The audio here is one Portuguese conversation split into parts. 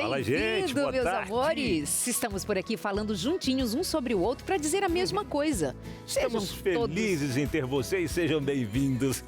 Fala, gente, Bem-vindo, boa meus tarde. amores! Estamos por aqui falando juntinhos um sobre o outro para dizer a mesma coisa. Estamos felizes em ter vocês, sejam bem-vindos.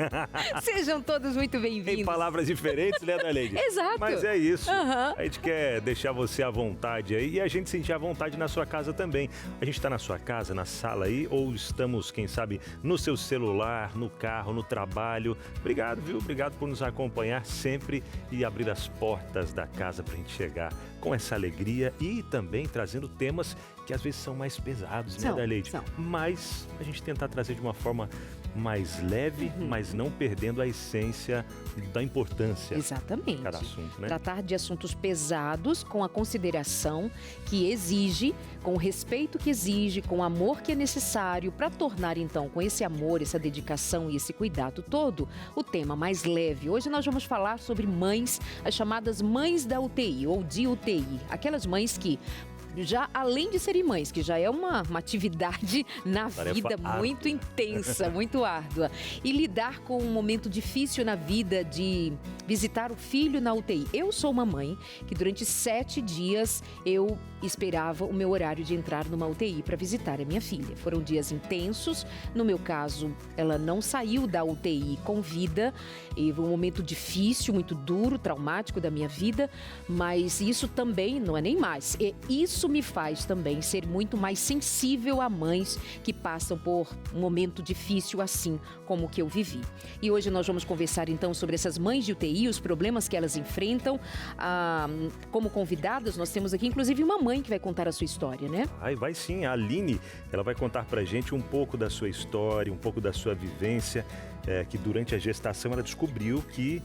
Sejam todos muito Em bem-vindos. palavras diferentes, né, Darlene? Exato. Mas é isso. Aham. A gente quer deixar você à vontade aí e a gente sentir à vontade na sua casa também. A gente está na sua casa, na sala aí, ou estamos, quem sabe, no seu celular, no carro, no trabalho. Obrigado, viu? Obrigado por nos acompanhar sempre e abrir as portas da casa para a gente chegar com essa alegria e também trazendo temas que às vezes são mais pesados, né, Darlene? São. Mas a gente tentar trazer de uma forma mais leve, mas não perdendo a essência da importância Exatamente. de cada assunto, né? Tratar de assuntos pesados com a consideração que exige, com o respeito que exige, com o amor que é necessário para tornar então com esse amor, essa dedicação e esse cuidado todo, o tema mais leve. Hoje nós vamos falar sobre mães, as chamadas mães da UTI ou de UTI, aquelas mães que já além de serem mães, que já é uma atividade na Tarefa vida árdua. muito intensa, muito árdua. E lidar com um momento difícil na vida de visitar o filho na UTI. Eu sou uma mãe que durante 7 dias eu esperava o meu horário de entrar numa UTI para visitar a minha filha. Foram dias intensos. No meu caso, ela não saiu da UTI com vida. E foi um momento difícil, muito duro, traumático da minha vida. Mas isso também não é nem mais. Isso me faz também ser muito mais sensível a mães que passam por um momento difícil assim como o que eu vivi. E hoje nós vamos conversar então sobre essas mães de UTI, os problemas que elas enfrentam. Como convidadas, nós temos aqui inclusive uma mãe que vai contar a sua história, né? Vai sim, a Aline, ela vai contar pra gente um pouco da sua história, um pouco da sua vivência, que durante a gestação ela descobriu que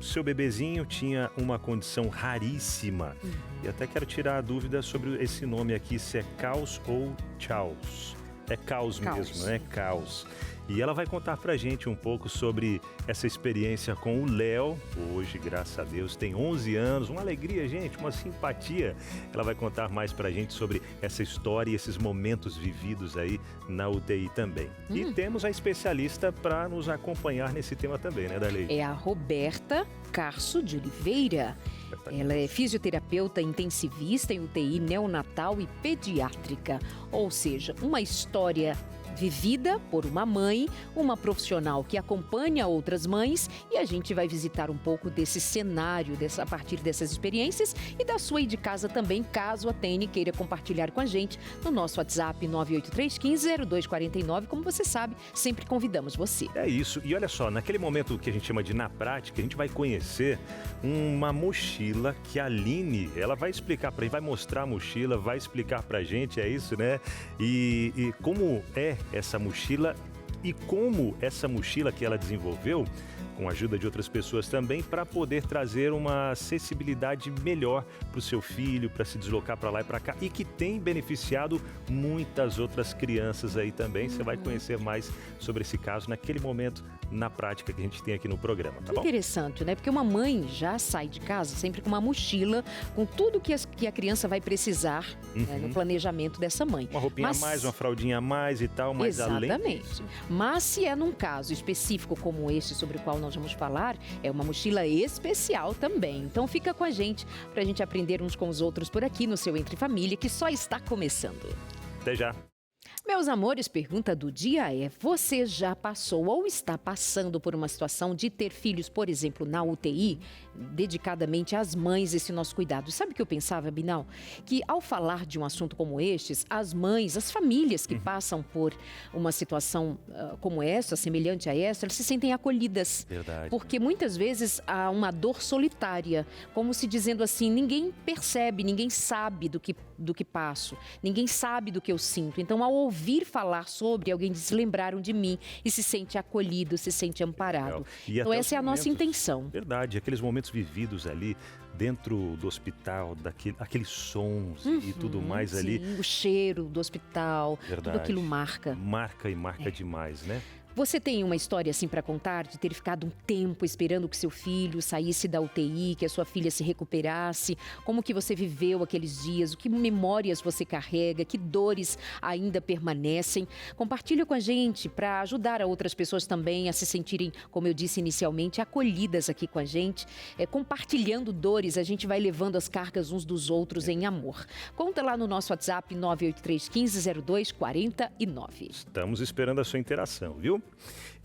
seu bebezinho tinha uma condição raríssima. E até quero tirar a dúvida sobre esse nome aqui, se é Caos ou Chaos. É Caos mesmo, né? Caos. E ela vai contar pra gente um pouco sobre essa experiência com o Léo. Hoje, graças a Deus, tem 11 anos. Uma alegria, gente, uma simpatia. Ela vai contar mais pra gente sobre essa história e esses momentos vividos aí na UTI também. E temos a especialista para nos acompanhar nesse tema também, né, Darlene? É a Roberta Carso de Oliveira. Ela é fisioterapeuta intensivista em UTI neonatal e pediátrica. Ou seja, uma história vivida por uma mãe, uma profissional que acompanha outras mães, e a gente vai visitar um pouco desse cenário, a partir dessas experiências e da sua aí de casa também, caso a Tene queira compartilhar com a gente no nosso WhatsApp 983150249. Como você sabe, sempre convidamos você. É isso. E olha só, naquele momento que a gente chama de na prática, a gente vai conhecer uma mochila que a Aline, ela vai explicar pra gente, vai mostrar a mochila, vai explicar pra gente, é isso, né? E como é essa mochila e como essa mochila que ela desenvolveu, com a ajuda de outras pessoas também, para poder trazer uma acessibilidade melhor para o seu filho, para se deslocar para lá e para cá, e que tem beneficiado muitas outras crianças aí também. Você vai conhecer mais sobre esse caso naquele momento, na prática que a gente tem aqui no programa, tá bom? Interessante, né? Porque uma mãe já sai de casa sempre com uma mochila, com tudo que a criança vai precisar, né, no planejamento dessa mãe. Uma roupinha a mais, uma fraldinha a mais e tal, mas além Exatamente. disso... Mas se é num caso específico como este, sobre o qual nós vamos falar, é uma mochila especial também. Então fica com a gente pra gente aprender uns com os outros por aqui no seu Entre Família, que só está começando. Até já! Meus amores, pergunta do dia é: você já passou ou está passando por uma situação de ter filhos, por exemplo, na UTI, dedicadamente às mães, esse nosso cuidado? Sabe o que eu pensava, Binal? Que ao falar de um assunto como estes, as mães, as famílias que passam por uma situação como essa, semelhante a essa, elas se sentem acolhidas. Verdade. Porque muitas vezes há uma dor solitária, como se dizendo assim: ninguém percebe, ninguém sabe do que passo, ninguém sabe do que eu sinto. Então, ao ouvir falar sobre, alguém diz: lembraram de mim, e se sente acolhido, se sente amparado. Então essa é a nossa intenção. Verdade, aqueles momentos vividos ali dentro do hospital, aqueles sons e tudo mais ali. O cheiro do hospital, Verdade. tudo aquilo marca. Marca e marca demais, né? Você tem uma história assim para contar de ter ficado um tempo esperando que seu filho saísse da UTI, que a sua filha se recuperasse? Como que você viveu aqueles dias? O que memórias você carrega? Que dores ainda permanecem? Compartilha com a gente para ajudar a outras pessoas também a se sentirem, como eu disse inicialmente, acolhidas aqui com a gente. Compartilhando dores, a gente vai levando as cargas uns dos outros em amor. Conta lá no nosso WhatsApp 983 15 02 49. Estamos esperando a sua interação, viu?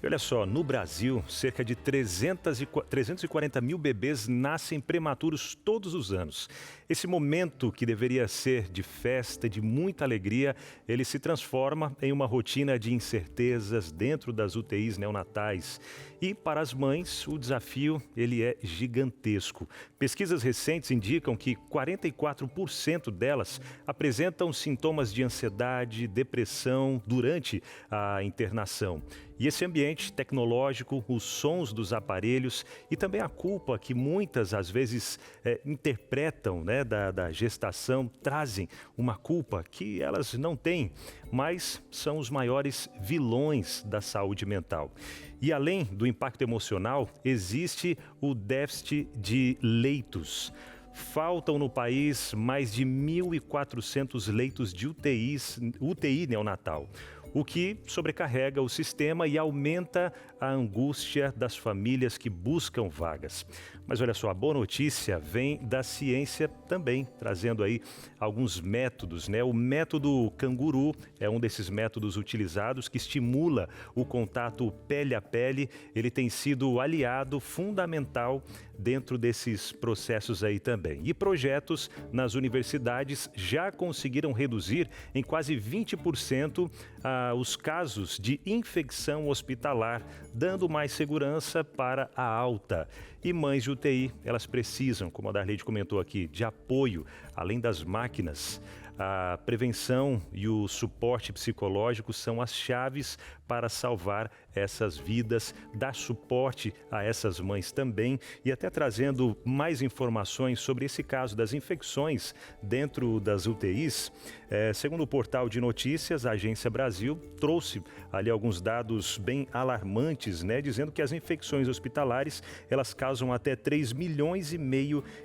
E olha só, no Brasil, cerca de 340 mil bebês nascem prematuros todos os anos. Esse momento que deveria ser de festa, de muita alegria, ele se transforma em uma rotina de incertezas dentro das UTIs neonatais. E para as mães, o desafio ele é gigantesco. Pesquisas recentes indicam que 44% delas apresentam sintomas de ansiedade, depressão durante a internação. E esse ambiente tecnológico, os sons dos aparelhos e também a culpa que muitas, às vezes, interpretam, né, da gestação, trazem uma culpa que elas não têm, mas são os maiores vilões da saúde mental. E além do impacto emocional, existe o déficit de leitos. Faltam no país mais de 1.400 leitos de UTI neonatal, o que sobrecarrega o sistema e aumenta a angústia das famílias que buscam vagas. Mas olha só, a boa notícia vem da ciência também, trazendo aí alguns métodos, né? O método canguru é um desses métodos utilizados que estimula o contato pele a pele. Ele tem sido aliado fundamental dentro desses processos aí também. E projetos nas universidades já conseguiram reduzir em quase 20% os casos de infecção hospitalar, dando mais segurança para a alta. E mães de UTI, elas precisam, como a Darleide comentou aqui, de apoio, além das máquinas. A prevenção e o suporte psicológico são as chaves para salvar essas vidas, dar suporte a essas mães também e até trazendo mais informações sobre esse caso das infecções dentro das UTIs. Segundo o portal de notícias, a Agência Brasil trouxe ali alguns dados bem alarmantes, né, dizendo que as infecções hospitalares, elas causam até 3,5 milhões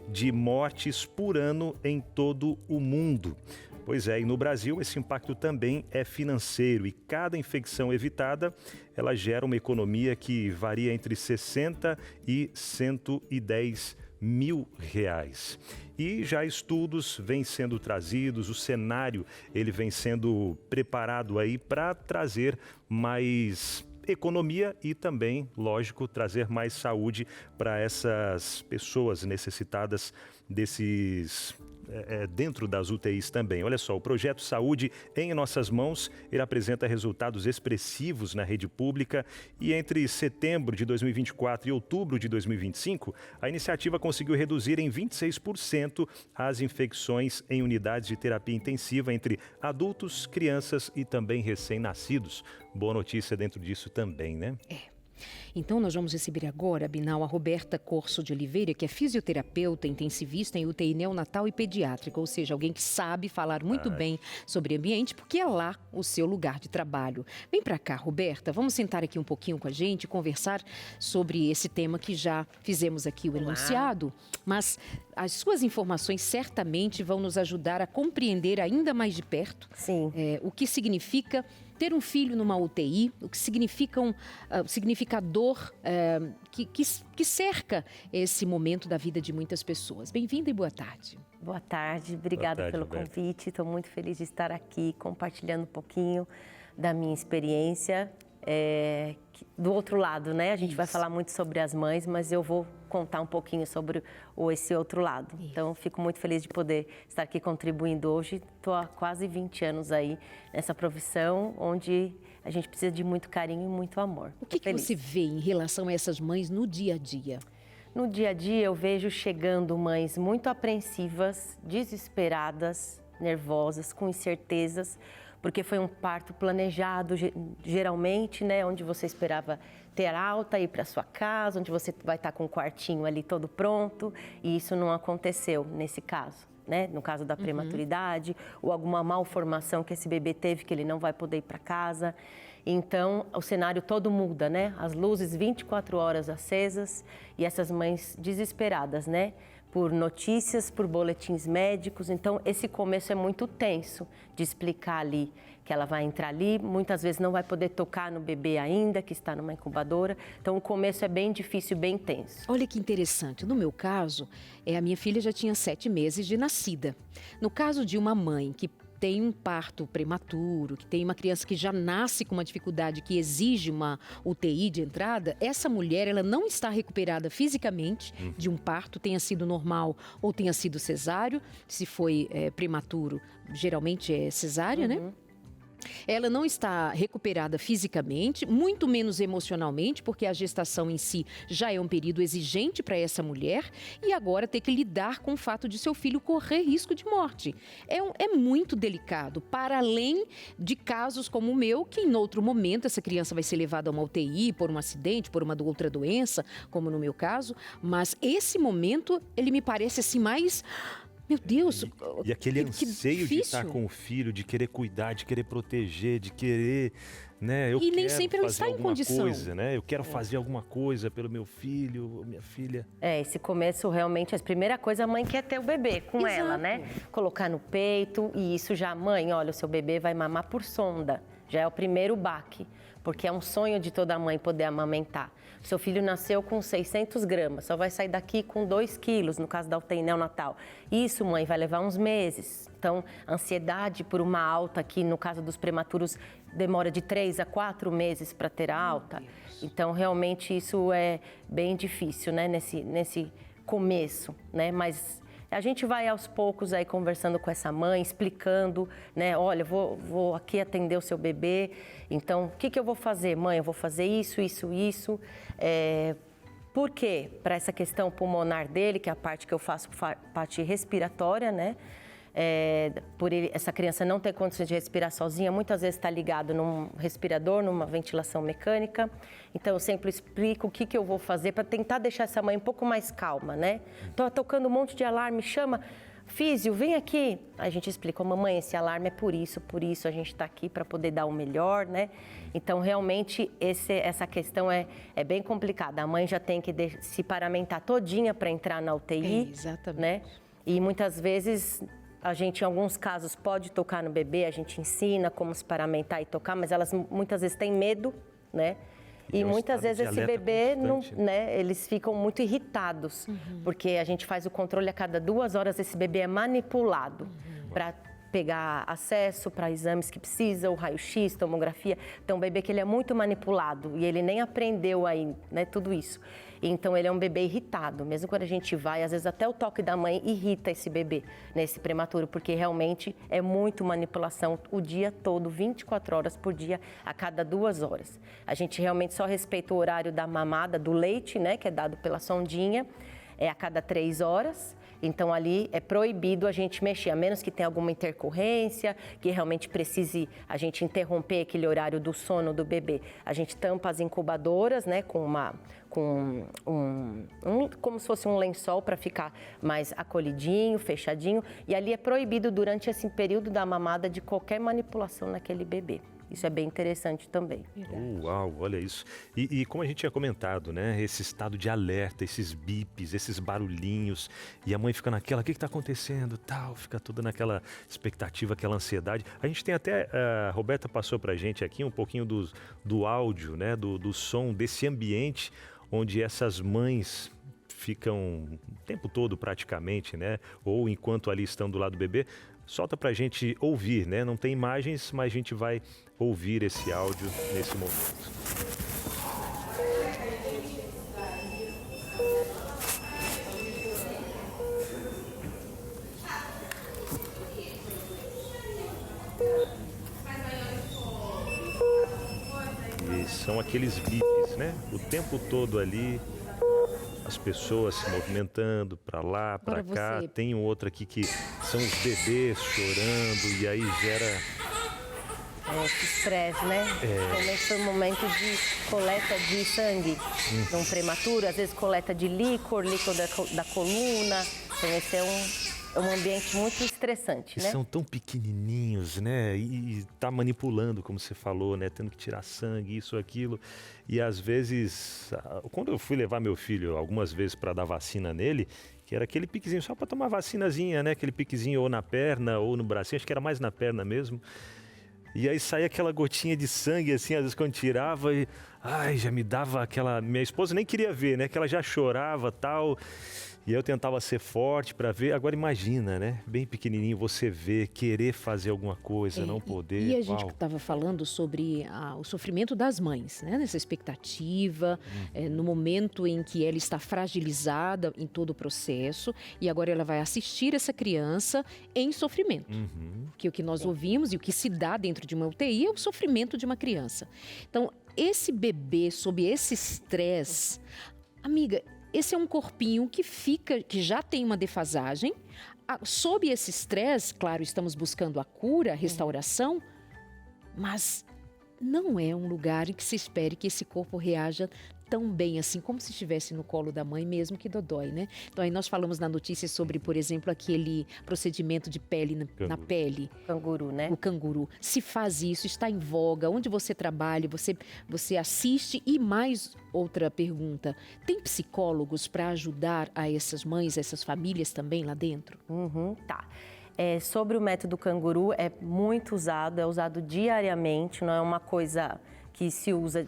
de mortes por ano em todo o mundo. Pois é, e no Brasil esse impacto também é financeiro e cada infecção evitada, ela gera uma economia que varia entre 60 e 110 mil reais. E já estudos vêm sendo trazidos, o cenário ele vem sendo preparado aí para trazer mais economia e também, lógico, trazer mais saúde para essas pessoas necessitadas desses dentro das UTIs também. Olha só, o projeto Saúde em Nossas Mãos, ele apresenta resultados expressivos na rede pública e entre setembro de 2024 e outubro de 2025, a iniciativa conseguiu reduzir em 26% as infecções em unidades de terapia intensiva entre adultos, crianças e também recém-nascidos. Boa notícia dentro disso também, né? Então, nós vamos receber agora, Binal, a Roberta Corso de Oliveira, que é fisioterapeuta intensivista em UTI neonatal e pediátrica, ou seja, alguém que sabe falar muito bem sobre ambiente, porque é lá o seu lugar de trabalho. Vem para cá, Roberta, vamos sentar aqui um pouquinho com a gente, conversar sobre esse tema que já fizemos aqui o enunciado, mas as suas informações certamente vão nos ajudar a compreender ainda mais de perto o que significa ter um filho numa UTI, o que significa a dor que cerca esse momento da vida de muitas pessoas. Bem-vinda e boa tarde. Boa tarde, obrigada pelo convite. Estou muito feliz de estar aqui compartilhando um pouquinho da minha experiência. Do outro lado, né? A gente vai falar muito sobre as mães, mas eu vou contar um pouquinho sobre esse outro lado. Então, fico muito feliz de poder estar aqui contribuindo hoje. Estou há quase 20 anos aí nessa profissão, onde a gente precisa de muito carinho e muito amor. O que você vê em relação a essas mães no dia a dia? No dia a dia, eu vejo chegando mães muito apreensivas, desesperadas, nervosas, com incertezas, porque foi um parto planejado, geralmente, né, onde você esperava ter alta, ir para sua casa, onde você vai estar com um quartinho ali todo pronto, e isso não aconteceu nesse caso. né? No caso da prematuridade, ou alguma malformação que esse bebê teve, que ele não vai poder ir para casa. Então, o cenário todo muda, né? As luzes 24 horas acesas e essas mães desesperadas, né? Por notícias, por boletins médicos. Então, esse começo é muito tenso de explicar ali que ela vai entrar ali, muitas vezes não vai poder tocar no bebê ainda, que está numa incubadora. Então, o começo é bem difícil, bem tenso. Olha que interessante. No meu caso, a minha filha já tinha 7 meses de nascida. No caso de uma mãe que tem um parto prematuro, que tem uma criança que já nasce com uma dificuldade que exige uma UTI de entrada, essa mulher, ela não está recuperada fisicamente de um parto, tenha sido normal ou tenha sido cesáreo. Se foi prematuro, geralmente é cesárea, né? Ela não está recuperada fisicamente, muito menos emocionalmente, porque a gestação em si já é um período exigente para essa mulher, e agora ter que lidar com o fato de seu filho correr risco de morte. É muito delicado, para além de casos como o meu, que em outro momento essa criança vai ser levada a uma UTI por um acidente, por uma outra doença, como no meu caso, mas esse momento, ele me parece assim mais... Meu Deus, e aquele anseio de estar com o filho, de querer cuidar, de querer proteger, de querer, né? E nem sempre ele está em condição. Coisa, né? Eu quero fazer alguma coisa pelo meu filho, minha filha. Esse começo realmente, a primeira coisa, a mãe quer ter o bebê com ela, né? Colocar no peito e isso já, mãe, olha, o seu bebê vai mamar por sonda. Já é o primeiro baque, porque é um sonho de toda mãe poder amamentar. Seu filho nasceu com 600 gramas, só vai sair daqui com 2 quilos, no caso da UTI neonatal. Isso, mãe, vai levar uns meses. Então, ansiedade por uma alta aqui, no caso dos prematuros, demora de 3 a 4 meses para ter a alta. Então, realmente, isso é bem difícil, né, nesse começo, né, mas... A gente vai aos poucos aí conversando com essa mãe, explicando, né? Olha, vou aqui atender o seu bebê, então o que eu vou fazer, mãe? Eu vou fazer isso. Por quê? Para essa questão pulmonar dele, que é a parte que eu faço, parte respiratória, né? Por essa criança não ter condições de respirar sozinha, muitas vezes está ligado num respirador, numa ventilação mecânica. Então, eu sempre explico o que eu vou fazer para tentar deixar essa mãe um pouco mais calma, né? Tô tocando um monte de alarme, chama, físio, vem aqui. A gente explica, mamãe, esse alarme é por isso, a gente está aqui para poder dar o melhor, né? Então, realmente, essa questão é bem complicada. A mãe já tem que se paramentar todinha para entrar na UTI, exatamente, né? E muitas vezes... A gente, em alguns casos, pode tocar no bebê, a gente ensina como se paramentar e tocar, mas elas muitas vezes têm medo, né? E muitas vezes esse bebê, né, eles ficam muito irritados, porque a gente faz o controle a cada 2 horas, esse bebê é manipulado para pegar acesso para exames que precisa, o raio-x, tomografia. Então, o bebê que ele é muito manipulado e ele nem aprendeu ainda, né, tudo isso. Então, ele é um bebê irritado. Mesmo quando a gente vai, às vezes até o toque da mãe irrita esse bebê, nesse prematuro, porque realmente é muito manipulação o dia todo, 24 horas por dia, a cada 2 horas. A gente realmente só respeita o horário da mamada, do leite, né, que é dado pela sondinha, a cada 3 horas. Então, ali é proibido a gente mexer, a menos que tenha alguma intercorrência, que realmente precise a gente interromper aquele horário do sono do bebê. A gente tampa as incubadoras, né, como se fosse um lençol para ficar mais acolhidinho, fechadinho. E ali é proibido durante esse período da mamada de qualquer manipulação naquele bebê. Isso é bem interessante também. Uau, olha isso. E como a gente tinha comentado, né? Esse estado de alerta, esses bips, esses barulhinhos. E a mãe fica naquela, o que está acontecendo? Tal, fica toda naquela expectativa, aquela ansiedade. A gente tem até, a Roberta passou pra gente aqui um pouquinho do áudio, né? Do som desse ambiente onde essas mães ficam o tempo todo praticamente, né? Ou enquanto ali estão do lado do bebê. Solta pra gente ouvir, né? Não tem imagens, mas a gente vai ouvir esse áudio nesse momento. E são aqueles bips, né? O tempo todo ali, as pessoas se movimentando para lá, para cá. Tem um outro aqui que são os bebês chorando e aí gera... Esse estresse, né? Também foi um momento de coleta de sangue de um prematuro, às vezes coleta de líquor da coluna. Então esse é é um ambiente muito estressante, né? São tão pequenininhos, né? E tá manipulando, como você falou, né? Tendo que tirar sangue, isso, aquilo. E às vezes, quando eu fui levar meu filho algumas vezes para dar vacina nele, que era aquele piquezinho só para tomar vacinazinha, né? Aquele piquezinho ou na perna ou no bracinho, acho que era mais na perna mesmo. E aí saía aquela gotinha de sangue, assim, às vezes quando tirava, e ai, já me dava aquela... Minha esposa nem queria ver, né? Que ela já chorava, tal... E eu tentava ser forte para ver. Agora imagina, né? Bem pequenininho, você ver, querer fazer alguma coisa, não poder. E a gente estava falando sobre o sofrimento das mães, né? Nessa expectativa, no momento em que ela está fragilizada em todo o processo. E agora ela vai assistir essa criança em sofrimento. Porque o que nós ouvimos e o que se dá dentro de uma UTI é o sofrimento de uma criança. Então, esse bebê sob esse estresse... Amiga... Esse é um corpinho que já tem uma defasagem. Sob esse estresse, claro, estamos buscando a cura, a restauração, mas não é um lugar em que se espere que esse corpo reaja tão bem assim, como se estivesse no colo da mãe, mesmo que dodói, né? Então aí nós falamos na notícia sobre, por exemplo, aquele procedimento de pele na pele. Canguru, né? O canguru. Se faz isso, está em voga, onde você trabalha, você assiste. E mais outra pergunta, tem psicólogos para ajudar a essas mães, essas famílias também lá dentro? Tá. Sobre o método canguru, é muito usado, é usado diariamente, não é uma coisa que se usa...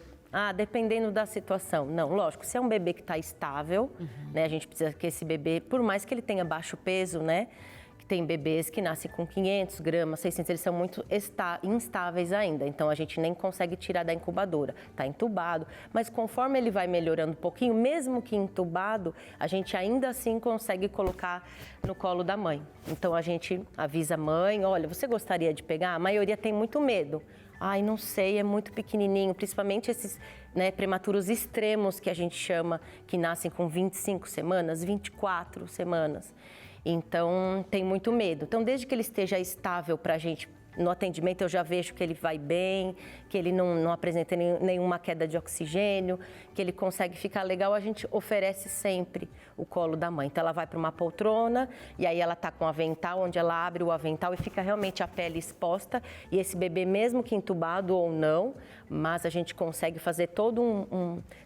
dependendo da situação. Não, lógico, se é um bebê que está estável, né, a gente precisa que esse bebê, por mais que ele tenha baixo peso, né, que tem bebês que nascem com 500 gramas, 600, eles são muito instáveis ainda, então a gente nem consegue tirar da incubadora, está entubado, mas conforme ele vai melhorando um pouquinho, mesmo que entubado, a gente ainda assim consegue colocar no colo da mãe. Então a gente avisa a mãe, olha, você gostaria de pegar? A maioria tem muito medo. Ai, não sei, é muito pequenininho, principalmente esses, né, prematuros extremos que a gente chama, que nascem com 25 semanas, 24 semanas. Então, tem muito medo. Então, desde que ele esteja estável para a gente, no atendimento eu já vejo que ele vai bem, que ele não apresenta nenhuma queda de oxigênio, que ele consegue ficar legal, a gente oferece sempre o colo da mãe. Então ela vai para uma poltrona e aí ela está com o avental, onde ela abre o avental e fica realmente a pele exposta. E esse bebê, mesmo que entubado ou não, mas a gente consegue fazer todo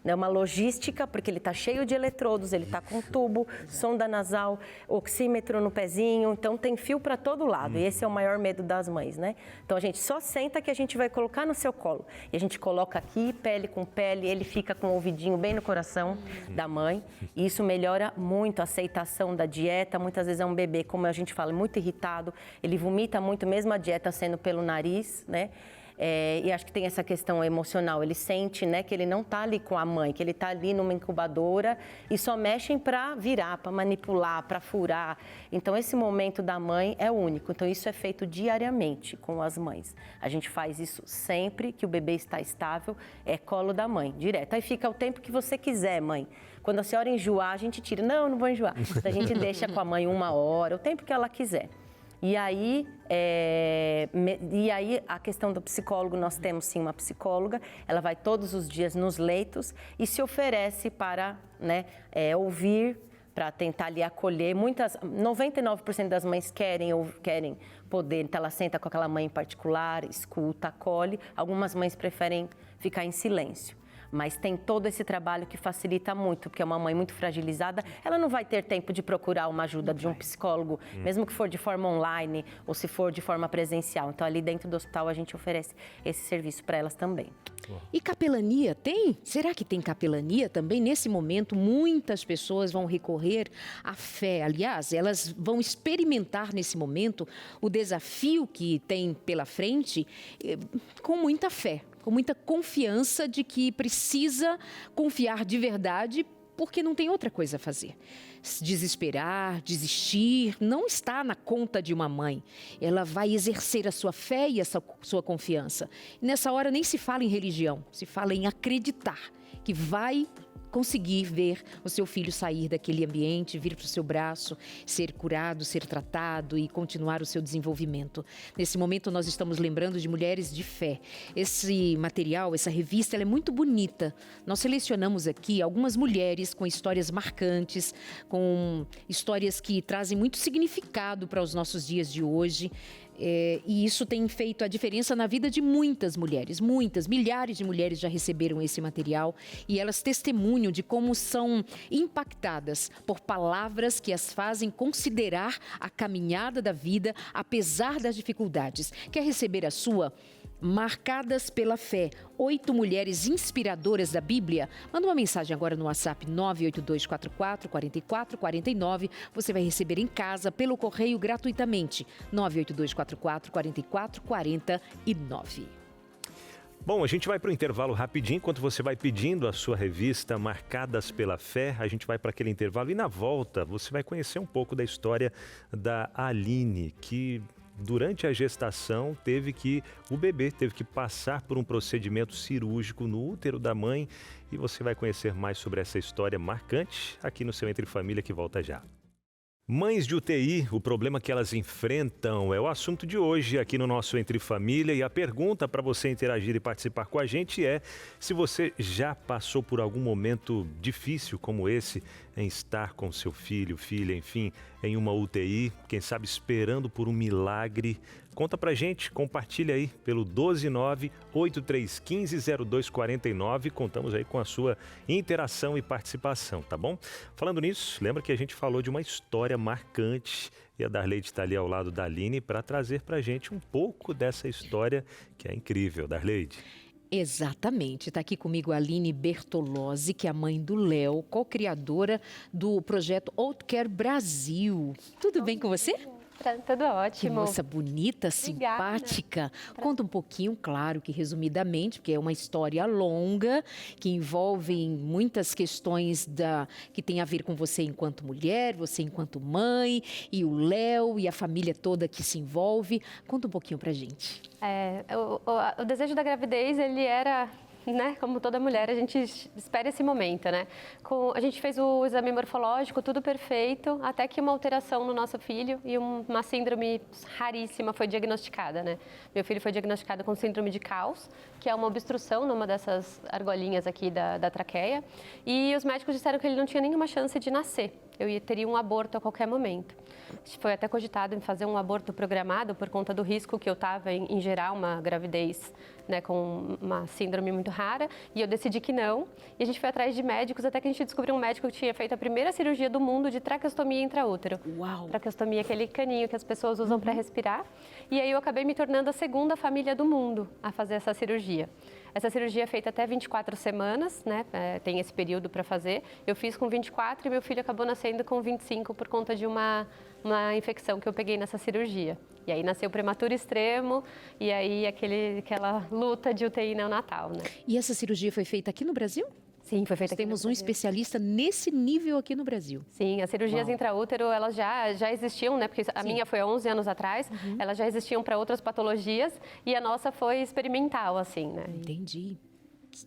uma logística, porque ele está cheio de eletrodos, ele está com tubo, sonda nasal, oxímetro no pezinho, então tem fio para todo lado. E esse é o maior medo das mães, né? Então a gente só senta que a gente vai colocar no seu colo. E a gente coloca aqui, pele com pele, ele fica com o ouvidinho bem no coração da mãe. E isso melhora muito a aceitação da dieta. Muitas vezes é um bebê, como a gente fala, muito irritado, ele vomita muito, mesmo a dieta sendo pelo nariz, né? E acho que tem essa questão emocional, ele sente, né, que ele não está ali com a mãe, que ele está ali numa incubadora e só mexem para virar, para manipular, para furar. Então esse momento da mãe é único, então isso é feito diariamente com as mães. A gente faz isso sempre que o bebê está estável, é colo da mãe, direto. Aí fica o tempo que você quiser, mãe. Quando a senhora enjoar, a gente tira. Não vou enjoar. A gente deixa com a mãe 1 hora, o tempo que ela quiser. E aí a questão do psicólogo, nós temos sim uma psicóloga, ela vai todos os dias nos leitos e se oferece para, né, ouvir, para tentar lhe acolher. 99% das mães querem poder, então ela senta com aquela mãe em particular, escuta, acolhe. Algumas mães preferem ficar em silêncio. Mas tem todo esse trabalho que facilita muito, porque é uma mãe muito fragilizada, ela não vai ter tempo de procurar uma ajuda de um psicólogo, mesmo que for de forma online ou se for de forma presencial. Então, ali dentro do hospital, a gente oferece esse serviço para elas também. E capelania tem? Será que tem capelania também? Nesse momento, muitas pessoas vão recorrer à fé. Aliás, elas vão experimentar nesse momento o desafio que tem pela frente com muita fé, com muita confiança de que precisa confiar de verdade, porque não tem outra coisa a fazer. Desesperar, desistir, não está na conta de uma mãe. Ela vai exercer a sua fé e a sua confiança. E nessa hora nem se fala em religião, se fala em acreditar que vai conseguir ver o seu filho sair daquele ambiente, vir para o seu braço, ser curado, ser tratado e continuar o seu desenvolvimento. Nesse momento nós estamos lembrando de mulheres de fé. Esse material, essa revista, ela é muito bonita. Nós selecionamos aqui algumas mulheres com histórias marcantes, com histórias que trazem muito significado para os nossos dias de hoje. E isso tem feito a diferença na vida de muitas mulheres, milhares de mulheres já receberam esse material e elas testemunham de como são impactadas por palavras que as fazem considerar a caminhada da vida apesar das dificuldades. Quer receber a sua? Marcadas pela Fé, 8 mulheres inspiradoras da Bíblia. Manda uma mensagem agora no WhatsApp 98244-4449. Você vai receber em casa pelo correio gratuitamente. 98244-4449. Bom, a gente vai para o intervalo rapidinho, enquanto você vai pedindo a sua revista Marcadas pela Fé, a gente vai para aquele intervalo e na volta você vai conhecer um pouco da história da Aline, que durante a gestação o bebê teve que passar por um procedimento cirúrgico no útero da mãe e você vai conhecer mais sobre essa história marcante aqui no seu Entre Família, que volta já. Mães de UTI, o problema que elas enfrentam é o assunto de hoje aqui no nosso Entre Família e a pergunta para você interagir e participar com a gente é se você já passou por algum momento difícil como esse em estar com seu filho, filha, enfim, em uma UTI, quem sabe esperando por um milagre. Conta pra gente, compartilha aí pelo 129-8315-0249. Contamos aí com a sua interação e participação, tá bom? Falando nisso, lembra que a gente falou de uma história marcante e a Darleide está ali ao lado da Aline para trazer pra gente um pouco dessa história que é incrível. Darleide. Exatamente. Está aqui comigo a Aline Bertolozzi, que é a mãe do Léo, co-criadora do projeto Outcare Brasil. Tudo bem com você? Tudo ótimo. Que moça bonita, simpática. Conta um pouquinho, claro que resumidamente, porque é uma história longa, que envolve muitas questões que tem a ver com você enquanto mulher, você enquanto mãe, e o Léo e a família toda que se envolve. Conta um pouquinho pra gente. O desejo da gravidez, ele era... Né? Como toda mulher, a gente espera esse momento, né? A gente fez o exame morfológico, tudo perfeito, até que uma alteração no nosso filho e uma síndrome raríssima foi diagnosticada, né? Meu filho foi diagnosticado com síndrome de Caus, que é uma obstrução numa dessas argolinhas aqui da traqueia, e os médicos disseram que ele não tinha nenhuma chance de nascer. Eu teria um aborto a qualquer momento. Foi até cogitado em fazer um aborto programado por conta do risco que eu estava em gerar uma gravidez, né, com uma síndrome muito rara, e eu decidi que não. E a gente foi atrás de médicos até que a gente descobriu um médico que tinha feito a primeira cirurgia do mundo de traqueostomia intraútero. Uau! Traqueostomia é aquele caninho que as pessoas usam para respirar. E aí eu acabei me tornando a segunda família do mundo a fazer essa cirurgia. Essa cirurgia é feita até 24 semanas, né? Tem esse período para fazer. Eu fiz com 24 e meu filho acabou nascendo com 25 por conta de uma infecção que eu peguei nessa cirurgia. E aí nasceu prematuro extremo e aí aquela luta de UTI neonatal, né? E essa cirurgia foi feita aqui no Brasil? Sim, foi feita aqui no Temos um Brasil. especialista nesse nível aqui no Brasil. Sim, as cirurgias intraútero, elas já existiam, né? Porque a minha foi há 11 anos atrás, elas já existiam para outras patologias e a nossa foi experimental, assim, né? Entendi.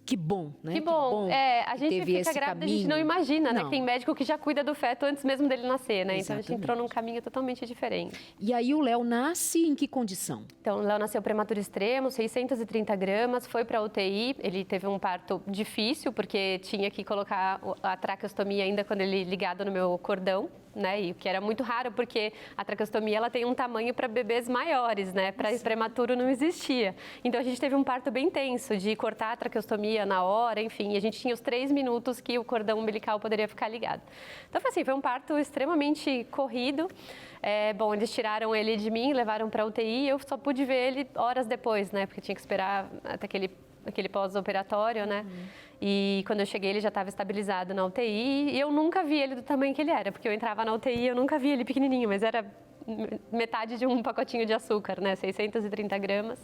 Que bom, né? Que bom. A gente fica grávida, a gente não imagina, né? Que tem médico que já cuida do feto antes mesmo dele nascer, né? Então a gente entrou num caminho totalmente diferente. E aí o Léo nasce em que condição? Então o Léo nasceu prematuro extremo, 630 gramas, foi para UTI, ele teve um parto difícil, porque tinha que colocar a traqueostomia ainda quando ele ligado no meu cordão, né? E o que era muito raro, porque a traqueostomia ela tem um tamanho para bebês maiores, né? Para prematuro não existia. Então a gente teve um parto bem tenso de cortar a traqueostomia na hora, enfim, e a gente tinha os 3 minutos que o cordão umbilical poderia ficar ligado. Então foi assim, foi um parto extremamente corrido. Bom, eles tiraram ele de mim, levaram para UTI e eu só pude ver ele horas depois, né? Porque tinha que esperar até aquele pós-operatório, né? E quando eu cheguei, ele já estava estabilizado na UTI e eu nunca vi ele do tamanho que ele era, porque eu entrava na UTI e eu nunca vi ele pequenininho, mas era metade de um pacotinho de açúcar, né? 630 gramas.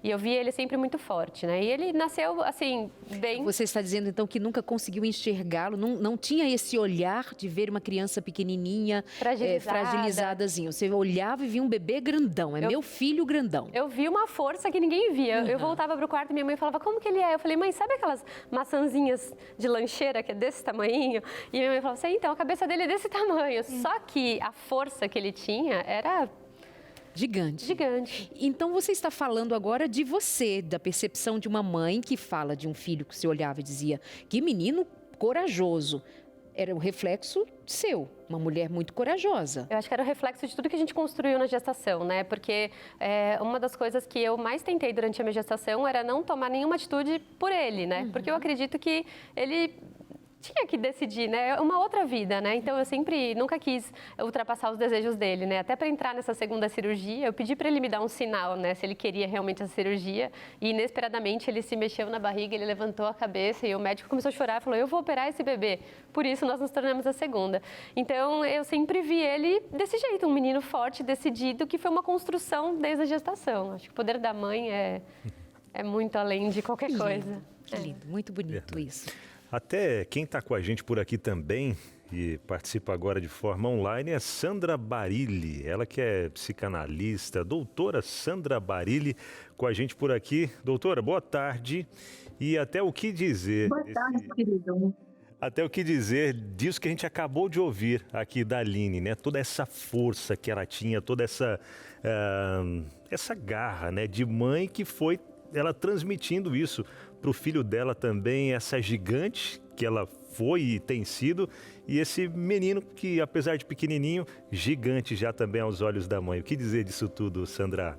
E eu vi ele sempre muito forte, né? E ele nasceu, assim, bem... Você está dizendo, então, que nunca conseguiu enxergá-lo, não tinha esse olhar de ver uma criança pequenininha, fragilizadazinha. Você olhava e via um bebê grandão, meu filho grandão. Eu vi uma força que ninguém via. Eu voltava pro quarto e minha mãe falava, como que ele é? Eu falei, mãe, sabe aquelas maçãzinhas de lancheira que é desse tamanhinho? E minha mãe falava assim, então, a cabeça dele é desse tamanho. Só que a força que ele tinha era... Gigante. Gigante. Então você está falando agora de você, da percepção de uma mãe que fala de um filho que você olhava e dizia, que menino corajoso. Era o reflexo seu, uma mulher muito corajosa. Eu acho que era o reflexo de tudo que a gente construiu na gestação, né? Porque uma das coisas que eu mais tentei durante a minha gestação era não tomar nenhuma atitude por ele, né? Porque eu acredito que ele... tinha que decidir, né? É uma outra vida, né? Então, eu nunca quis ultrapassar os desejos dele, né? Até para entrar nessa segunda cirurgia, eu pedi para ele me dar um sinal, né? Se ele queria realmente essa cirurgia. E, inesperadamente, ele se mexeu na barriga, ele levantou a cabeça e o médico começou a chorar e falou, eu vou operar esse bebê. Por isso, nós nos tornamos a segunda. Então, eu sempre vi ele desse jeito, um menino forte, decidido, que foi uma construção desde a gestação. Acho que o poder da mãe é muito além de qualquer coisa. Que lindo, muito bonito isso. Até quem está com a gente por aqui também e participa agora de forma online é Sandra Barilli. Ela que é psicanalista, doutora Sandra Barilli, com a gente por aqui. Doutora, boa tarde. E até o que dizer... Boa tarde, querido. Até o que dizer disso que a gente acabou de ouvir aqui da Aline, né? Toda essa força que ela tinha, toda essa garra, né, de mãe que foi ela transmitindo isso para o filho dela também, essa gigante que ela foi e tem sido, e esse menino que, apesar de pequenininho, gigante já também aos olhos da mãe. O que dizer disso tudo, Sandra?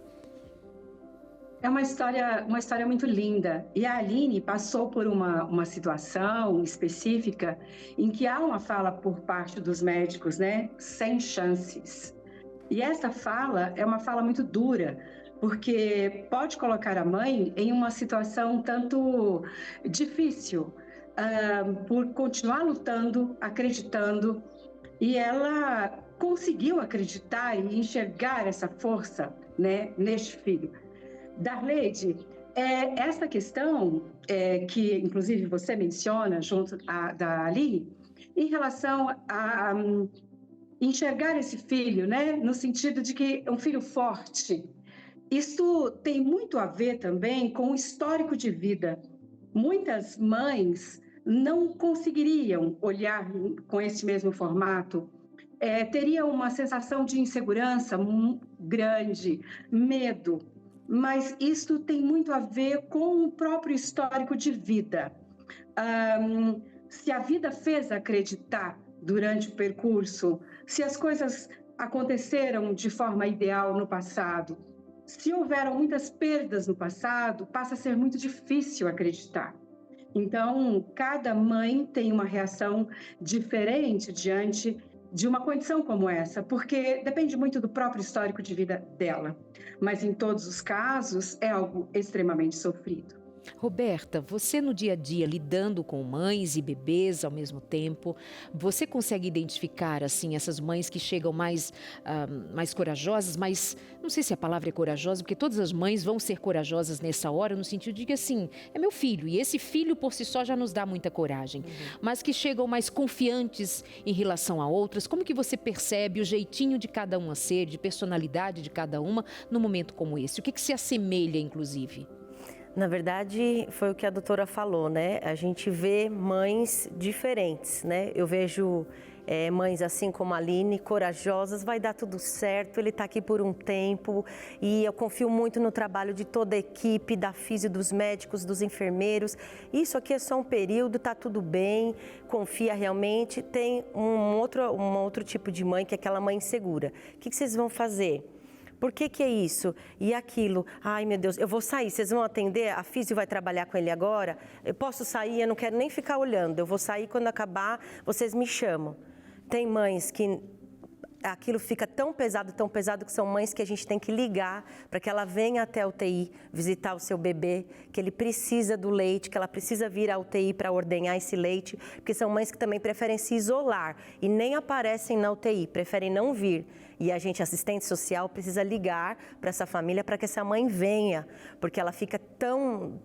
É uma história muito linda. E a Aline passou por uma situação específica em que há uma fala por parte dos médicos, né? Sem chances. E essa fala é uma fala muito dura, porque pode colocar a mãe em uma situação tanto difícil, por continuar lutando, acreditando, e ela conseguiu acreditar e enxergar essa força, né, neste filho. Darleide, essa questão que inclusive você menciona junto da Aline, em relação a enxergar esse filho, né, no sentido de que é um filho forte. Isso tem muito a ver também com o histórico de vida. Muitas mães não conseguiriam olhar com esse mesmo formato, teriam uma sensação de insegurança grande, medo, mas isso tem muito a ver com o próprio histórico de vida. Se a vida fez acreditar durante o percurso, se as coisas aconteceram de forma ideal no passado, se houveram muitas perdas no passado, passa a ser muito difícil acreditar. Então, cada mãe tem uma reação diferente diante de uma condição como essa, porque depende muito do próprio histórico de vida dela. Mas, em todos os casos, é algo extremamente sofrido. Roberta, você no dia a dia lidando com mães e bebês ao mesmo tempo, você consegue identificar assim essas mães que chegam mais corajosas, mas não sei se a palavra é corajosa, porque todas as mães vão ser corajosas nessa hora, no sentido de que assim, é meu filho, e esse filho por si só já nos dá muita coragem, mas que chegam mais confiantes em relação a outras. Como que você percebe o jeitinho de cada uma ser, de personalidade de cada uma num momento como esse? O que se assemelha, inclusive? Na verdade, foi o que a doutora falou, né? A gente vê mães diferentes, né? Eu vejo mães assim como a Aline, corajosas, vai dar tudo certo, ele está aqui por um tempo, e eu confio muito no trabalho de toda a equipe, da físio, dos médicos, dos enfermeiros. Isso aqui é só um período, está tudo bem, confia realmente. Tem um outro tipo de mãe, que é aquela mãe insegura. O que vocês vão fazer? Por que é isso? E aquilo? Ai, meu Deus, eu vou sair, vocês vão atender? A físio vai trabalhar com ele agora? Eu posso sair, eu não quero nem ficar olhando. Eu vou sair, quando acabar, vocês me chamam. Tem mães que aquilo fica tão pesado, que são mães que a gente tem que ligar para que ela venha até a UTI visitar o seu bebê, que ele precisa do leite, que ela precisa vir à UTI para ordenhar esse leite, porque são mães que também preferem se isolar e nem aparecem na UTI, preferem não vir. E a gente, assistente social, precisa ligar para essa família para que essa mãe venha, porque ela fica tão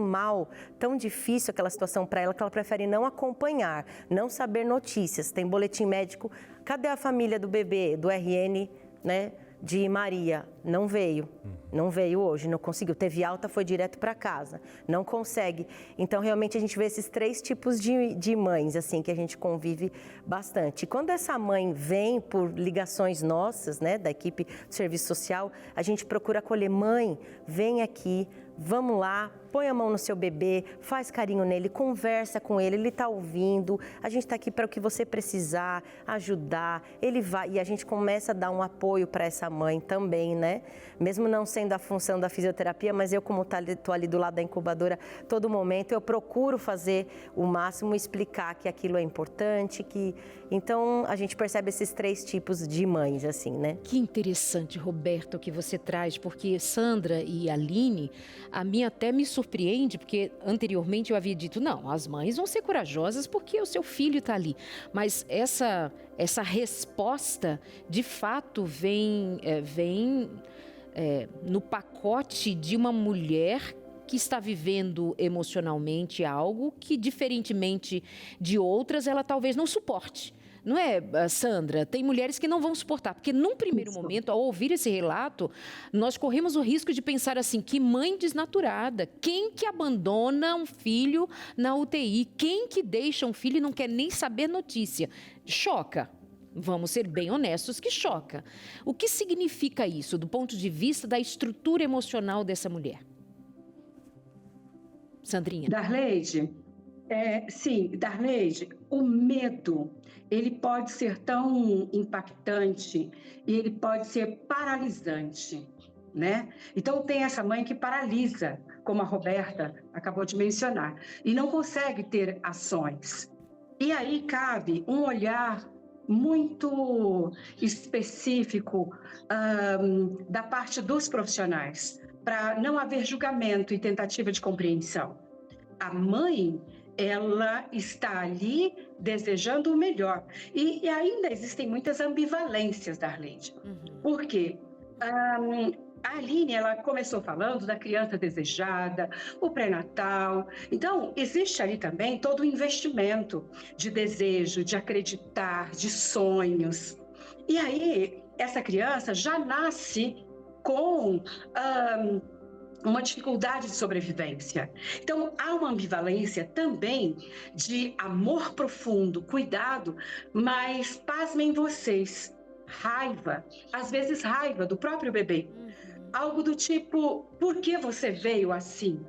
mal, tão difícil aquela situação para ela, que ela prefere não acompanhar, não saber notícias. Tem boletim médico, cadê a família do bebê, do RN, né, de Maria? Não veio hoje, não conseguiu. Teve alta, foi direto para casa, não consegue. Então, realmente, a gente vê esses 3 tipos de mães, assim, que a gente convive bastante. E quando essa mãe vem por ligações nossas, né, da equipe do serviço social, a gente procura acolher. Mãe, vem aqui, vamos lá, põe a mão no seu bebê, faz carinho nele, conversa com ele, ele está ouvindo, a gente está aqui para o que você precisar, ajudar, ele vai, e a gente começa a dar um apoio para essa mãe também, né? Mesmo não sendo a função da fisioterapia, mas eu, como estou ali do lado da incubadora, todo momento eu procuro fazer o máximo, explicar que aquilo é importante, que... Então, a gente percebe esses 3 tipos de mães, assim, né? Que interessante, Roberto, que você traz, porque Sandra e Aline, a minha até me surpreende, porque anteriormente eu havia dito, não, as mães vão ser corajosas porque o seu filho está ali. Mas essa resposta, de fato, vem no pacote de uma mulher que está vivendo emocionalmente algo que, diferentemente de outras, ela talvez não suporte. Não é, Sandra? Tem mulheres que não vão suportar, porque num primeiro momento, ao ouvir esse relato, nós corremos o risco de pensar assim, que mãe desnaturada, quem que abandona um filho na UTI? Quem que deixa um filho e não quer nem saber notícia? Choca. Vamos ser bem honestos, que choca. O que significa isso do ponto de vista da estrutura emocional dessa mulher? Sandrinha. Darleide, Darleide, o medo, ele pode ser tão impactante e ele pode ser paralisante, né? Então, tem essa mãe que paralisa, como a Roberta acabou de mencionar, e não consegue ter ações. E aí cabe um olhar muito específico da parte dos profissionais, para não haver julgamento e tentativa de compreensão. A mãe, ela está ali desejando o melhor. E ainda existem muitas ambivalências, Darleide. Por quê? A Aline, ela começou falando da criança desejada, o pré-natal. Então, existe ali também todo o investimento de desejo, de acreditar, de sonhos. E aí, essa criança já nasce com uma dificuldade de sobrevivência. Então, há uma ambivalência também de amor profundo, cuidado, mas pasmem vocês, raiva, às vezes raiva do próprio bebê. Algo do tipo, por que você veio assim?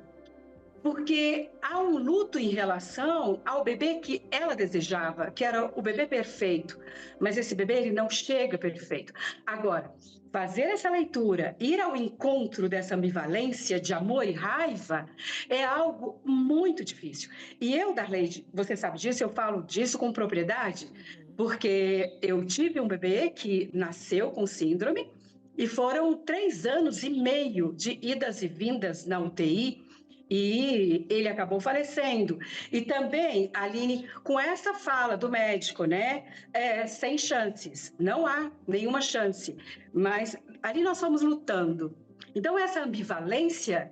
Porque há um luto em relação ao bebê que ela desejava, que era o bebê perfeito. Mas esse bebê, ele não chega perfeito. Agora, fazer essa leitura, ir ao encontro dessa ambivalência de amor e raiva, é algo muito difícil. E eu, Darleide, você sabe disso, eu falo disso com propriedade, porque eu tive um bebê que nasceu com síndrome, e foram 3 anos e meio de idas e vindas na UTI, e ele acabou falecendo. E também, Aline, com essa fala do médico, né, sem chances, não há nenhuma chance, mas ali nós fomos lutando. Então, essa ambivalência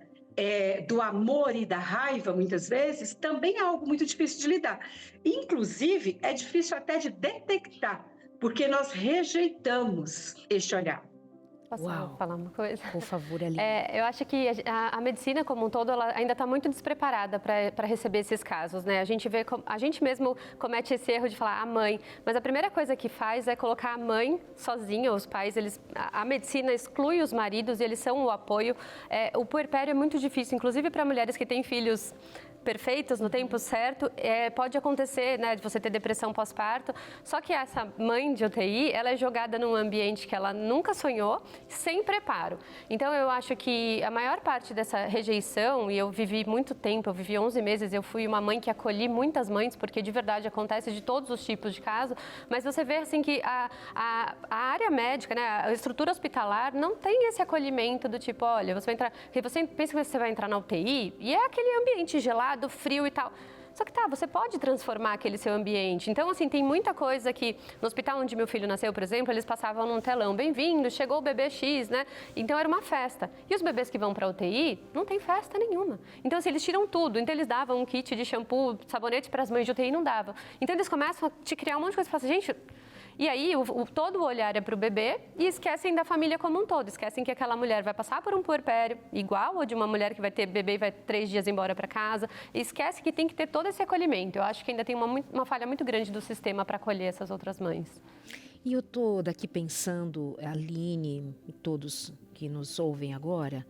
do amor e da raiva, muitas vezes, também é algo muito difícil de lidar. Inclusive, é difícil até de detectar, porque nós rejeitamos este olhar. Posso falar uma coisa? Por favor, Aline. Eu acho que a medicina como um todo, ela ainda está muito despreparada para receber esses casos, né? A gente mesmo comete esse erro de falar a mãe, mas a primeira coisa que faz é colocar a mãe sozinha, os pais, a medicina exclui os maridos e eles são o apoio. O puerpério é muito difícil, inclusive para mulheres que têm filhos perfeitos no tempo certo, pode acontecer, né, de você ter depressão pós-parto, só que essa mãe de UTI, ela é jogada num ambiente que ela nunca sonhou, sem preparo. Então, eu acho que a maior parte dessa rejeição, e eu vivi muito tempo, eu vivi 11 meses, eu fui uma mãe que acolhi muitas mães, porque de verdade acontece de todos os tipos de casos, mas você vê assim que a área médica, né, a estrutura hospitalar não tem esse acolhimento do tipo, olha, você vai entrar, porque você pensa que você vai entrar na UTI e é aquele ambiente gelado, frio e tal. Só que você pode transformar aquele seu ambiente. Então, assim, tem muita coisa que no hospital onde meu filho nasceu, por exemplo, eles passavam num telão, bem-vindo, chegou o bebê X, né? Então era uma festa. E os bebês que vão para UTI, não tem festa nenhuma. Então, assim, eles tiram tudo. Então, eles davam um kit de shampoo, sabonete para as mães de UTI, não davam. Então, eles começam a te criar um monte de coisa. Você fala assim, gente... E aí, todo o olhar é para o bebê e esquecem da família como um todo. Esquecem que aquela mulher vai passar por um puerpério igual ou de uma mulher que vai ter bebê e vai 3 dias embora para casa. E esquece que tem que ter todo esse acolhimento. Eu acho que ainda tem uma falha muito grande do sistema para acolher essas outras mães. E eu estou daqui pensando, a Aline e todos que nos ouvem agora,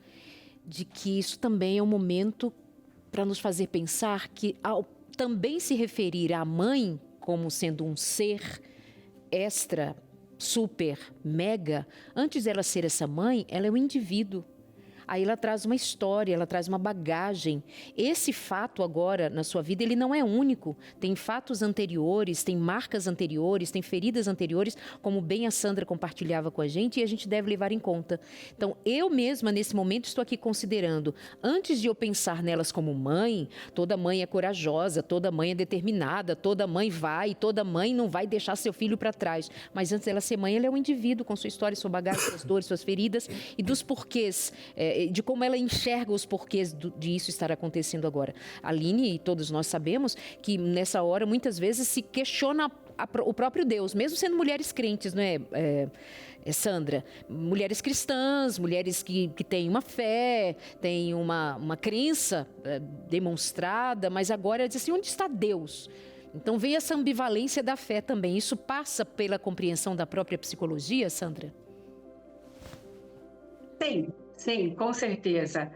de que isso também é um momento para nos fazer pensar que, ao também se referir à mãe como sendo um ser extra, super, mega, antes dela ser essa mãe, ela é um indivíduo. Aí ela traz uma história, ela traz uma bagagem. Esse fato agora na sua vida, ele não é único. Tem fatos anteriores, tem marcas anteriores, tem feridas anteriores, como bem a Sandra compartilhava com a gente, e a gente deve levar em conta. Então, eu mesma, nesse momento, estou aqui considerando, antes de eu pensar nelas como mãe, toda mãe é corajosa, toda mãe é determinada, toda mãe vai, toda mãe não vai deixar seu filho para trás. Mas antes dela ser mãe, ela é um indivíduo com sua história, sua bagagem, suas dores, suas feridas e dos porquês, de como ela enxerga os porquês de isso estar acontecendo agora. A Aline e todos nós sabemos que nessa hora muitas vezes se questiona o próprio Deus, mesmo sendo mulheres crentes, não é, Sandra? Mulheres cristãs, mulheres que têm uma fé, têm uma crença demonstrada, mas agora diz assim, onde está Deus? Então vem essa ambivalência da fé também. Isso passa pela compreensão da própria psicologia, Sandra? Sim, com certeza.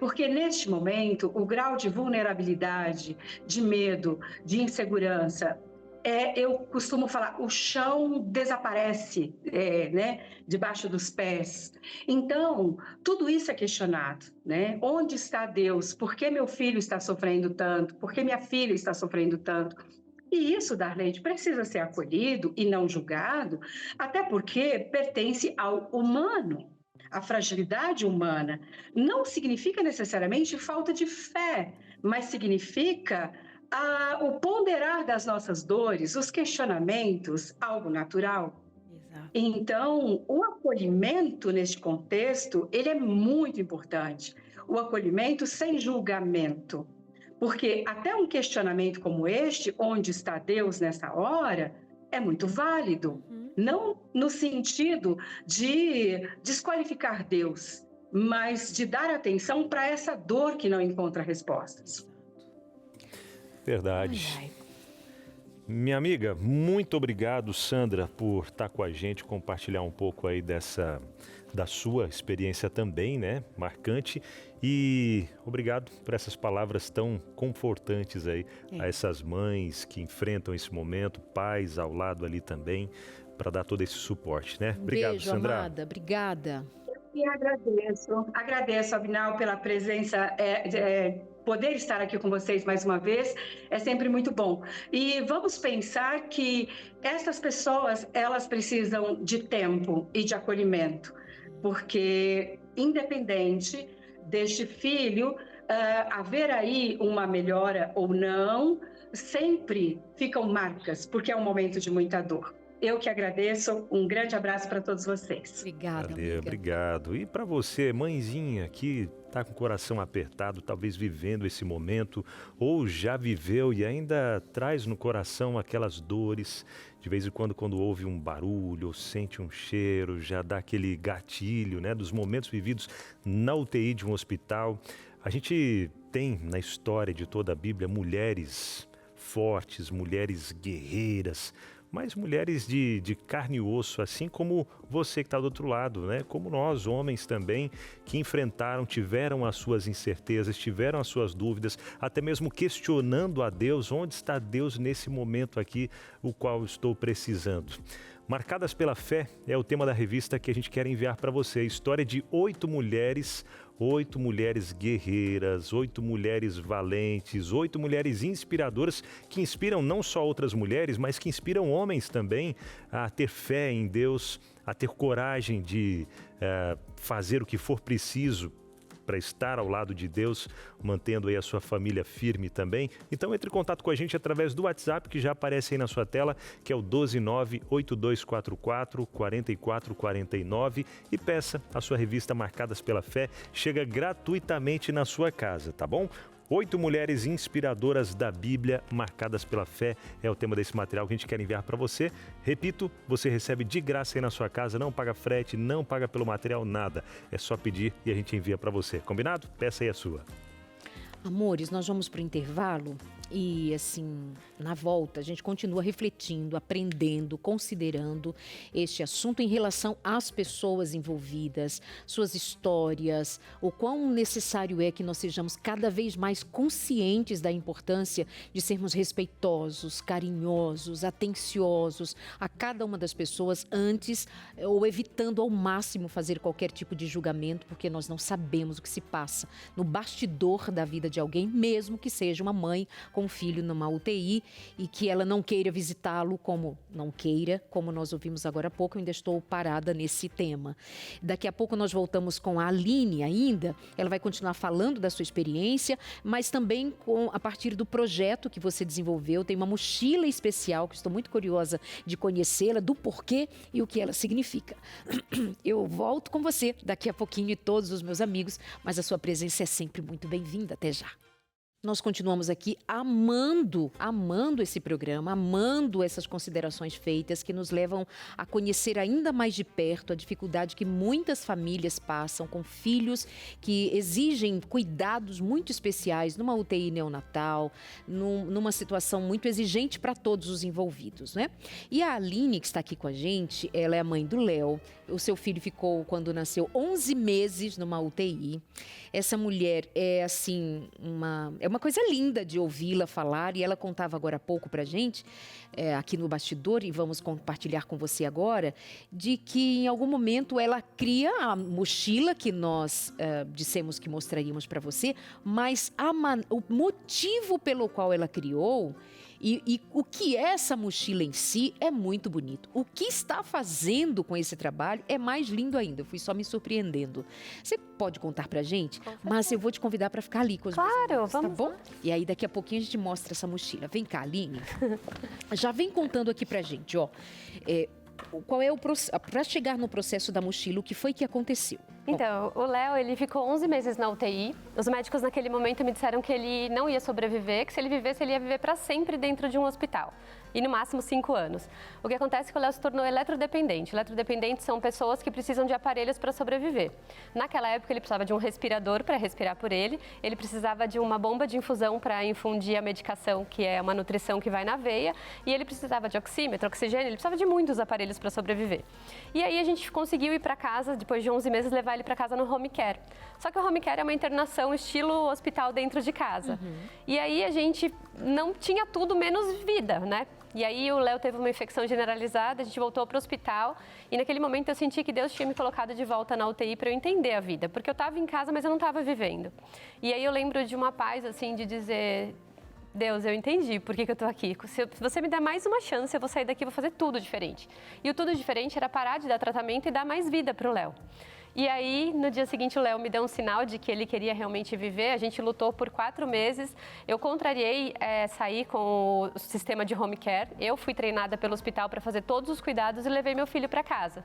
Porque neste momento, o grau de vulnerabilidade, de medo, de insegurança, eu costumo falar, o chão desaparece, né, debaixo dos pés. Então, tudo isso é questionado, né? Onde está Deus? Por que meu filho está sofrendo tanto? Por que minha filha está sofrendo tanto? E isso, Darlene, precisa ser acolhido e não julgado, até porque pertence ao humano. A fragilidade humana não significa necessariamente falta de fé, mas significa o ponderar das nossas dores, os questionamentos, algo natural. Exato. Então, o acolhimento neste contexto, ele é muito importante. O acolhimento sem julgamento. Porque até um questionamento como este, onde está Deus nessa hora, é muito válido. Não no sentido de desqualificar Deus, mas de dar atenção para essa dor que não encontra respostas. Verdade. Minha amiga, muito obrigado, Sandra, por estar com a gente, compartilhar um pouco aí da sua experiência também, né? Marcante. E obrigado por essas palavras tão confortantes aí a essas mães que enfrentam esse momento, pais ao lado ali também, para dar todo esse suporte, né? Obrigado, beijo, Sandra. Amada. Obrigada. E agradeço, Abinal, pela presença, poder estar aqui com vocês mais uma vez, é sempre muito bom. E vamos pensar que essas pessoas, elas precisam de tempo e de acolhimento, porque independente deste filho haver aí uma melhora ou não, sempre ficam marcas, porque é um momento de muita dor. Eu que agradeço, um grande abraço para todos vocês. Obrigada, Valeu, amiga. Obrigado. E para você, mãezinha, que está com o coração apertado, talvez vivendo esse momento, ou já viveu e ainda traz no coração aquelas dores, de vez em quando ouve um barulho, ou sente um cheiro, já dá aquele gatilho, né, dos momentos vividos na UTI de um hospital. A gente tem na história de toda a Bíblia mulheres fortes, mulheres guerreiras, mas mulheres de carne e osso, assim como você que está do outro lado, né? Como nós, homens também, que enfrentaram, tiveram as suas incertezas, tiveram as suas dúvidas, até mesmo questionando a Deus, onde está Deus nesse momento aqui, o qual estou precisando. Marcadas pela Fé é o tema da revista que a gente quer enviar para você. História de 8 mulheres guerreiras, 8 mulheres valentes, 8 mulheres inspiradoras que inspiram não só outras mulheres, mas que inspiram homens também a ter fé em Deus, a ter coragem de fazer o que for preciso para estar ao lado de Deus, mantendo aí a sua família firme também. Então entre em contato com a gente através do WhatsApp que já aparece aí na sua tela, que é o 12982444449 e peça a sua revista Marcadas pela Fé. Chega gratuitamente na sua casa, tá bom? 8 mulheres inspiradoras da Bíblia, marcadas pela fé, é o tema desse material que a gente quer enviar para você. Repito, você recebe de graça aí na sua casa, não paga frete, não paga pelo material, nada. É só pedir e a gente envia para você. Combinado? Peça aí a sua. Amores, nós vamos para o intervalo e, assim, na volta, a gente continua refletindo, aprendendo, considerando este assunto em relação às pessoas envolvidas, suas histórias, o quão necessário é que nós sejamos cada vez mais conscientes da importância de sermos respeitosos, carinhosos, atenciosos a cada uma das pessoas antes ou evitando ao máximo fazer qualquer tipo de julgamento, porque nós não sabemos o que se passa no bastidor da vida de alguém, mesmo que seja uma mãe com um filho numa UTI e que ela não queira visitá-lo, como nós ouvimos agora há pouco. Eu ainda estou parada nesse tema. Daqui a pouco nós voltamos com a Aline ainda, ela vai continuar falando da sua experiência, mas também a partir do projeto que você desenvolveu. Tem uma mochila especial que estou muito curiosa de conhecê-la, do porquê e o que ela significa. Eu volto com você daqui a pouquinho e todos os meus amigos, mas a sua presença é sempre muito bem-vinda. Até já. Nós continuamos aqui amando esse programa, amando essas considerações feitas que nos levam a conhecer ainda mais de perto a dificuldade que muitas famílias passam com filhos que exigem cuidados muito especiais numa UTI neonatal, numa situação muito exigente para todos os envolvidos, né? E a Aline, que está aqui com a gente, ela é a mãe do Léo. O seu filho ficou, quando nasceu, 11 meses numa UTI. Essa mulher é, assim, uma coisa linda de ouvi-la falar, e ela contava agora há pouco pra gente, aqui no bastidor, e vamos compartilhar com você agora, de que em algum momento ela cria a mochila que nós dissemos que mostraríamos para você, mas o motivo pelo qual ela criou e o que é essa mochila em si é muito bonito. O que está fazendo com esse trabalho é mais lindo ainda. Eu fui só me surpreendendo. Você pode contar pra gente? Mas eu vou te convidar para ficar ali com os meus amigos, vamos, tá bom? lá. E aí daqui a pouquinho a gente mostra essa mochila. Vem cá, Aline. Já vem contando aqui pra gente, ó. Qual é o processo, para chegar no processo da mochila, o que foi que aconteceu? Então, o Léo, ele ficou 11 meses na UTI. Os médicos naquele momento me disseram que ele não ia sobreviver, que se ele vivesse, ele ia viver para sempre dentro de um hospital. E no máximo 5 anos. O que acontece é que o Léo se tornou eletrodependente. Eletrodependentes são pessoas que precisam de aparelhos para sobreviver. Naquela época, ele precisava de um respirador para respirar por ele. Ele precisava de uma bomba de infusão para infundir a medicação, que é uma nutrição que vai na veia. E ele precisava de oxímetro, oxigênio. Ele precisava de muitos aparelhos para sobreviver. E aí a gente conseguiu ir para casa, depois de 11 meses, levar ele para casa no home care. Só que o home care é uma internação estilo hospital dentro de casa. E aí a gente não tinha tudo menos vida, né? E aí o Léo teve uma infecção generalizada, a gente voltou para o hospital e naquele momento eu senti que Deus tinha me colocado de volta na UTI para eu entender a vida, porque eu estava em casa, mas eu não estava vivendo. E aí eu lembro de uma paz, assim, de dizer: Deus, eu entendi por que eu estou aqui. Se você me der mais uma chance, eu vou sair daqui e vou fazer tudo diferente. E o tudo diferente era parar de dar tratamento e dar mais vida para o Léo. E aí, no dia seguinte, o Léo me deu um sinal de que ele queria realmente viver. A gente lutou por 4 meses. Eu contrariei sair com o sistema de home care. Eu fui treinada pelo hospital para fazer todos os cuidados e levei meu filho para casa.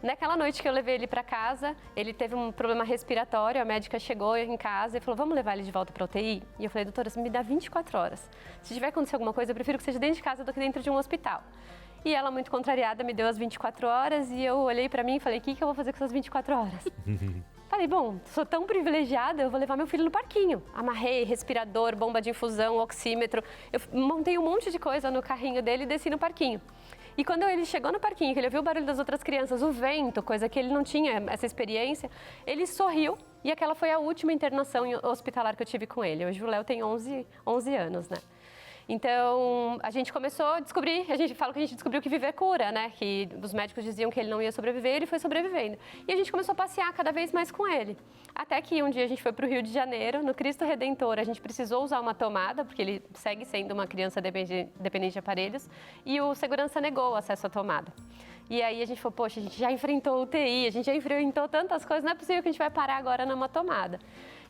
Naquela noite que eu levei ele para casa, ele teve um problema respiratório. A médica chegou em casa e falou: vamos levar ele de volta para a UTI? E eu falei: doutora, você me dá 24 horas. Se tiver acontecer alguma coisa, eu prefiro que seja dentro de casa do que dentro de um hospital. E ela, muito contrariada, me deu as 24 horas e eu olhei para mim e falei: o que eu vou fazer com essas 24 horas? Falei: bom, sou tão privilegiada, eu vou levar meu filho no parquinho. Amarrei respirador, bomba de infusão, oxímetro. Eu montei um monte de coisa no carrinho dele e desci no parquinho. E quando ele chegou no parquinho, que ele ouviu o barulho das outras crianças, o vento, coisa que ele não tinha essa experiência, ele sorriu e aquela foi a última internação hospitalar que eu tive com ele. Hoje o Léo tem 11 anos, né? Então, a gente começou a descobrir, a gente fala que a gente descobriu que viver cura, né? Que os médicos diziam que ele não ia sobreviver, ele foi sobrevivendo. E a gente começou a passear cada vez mais com ele. Até que um dia a gente foi para o Rio de Janeiro, no Cristo Redentor, a gente precisou usar uma tomada, porque ele segue sendo uma criança dependente de aparelhos, e o segurança negou o acesso à tomada. E aí a gente falou, poxa, a gente já enfrentou UTI, a gente já enfrentou tantas coisas, não é possível que a gente vai parar agora numa tomada.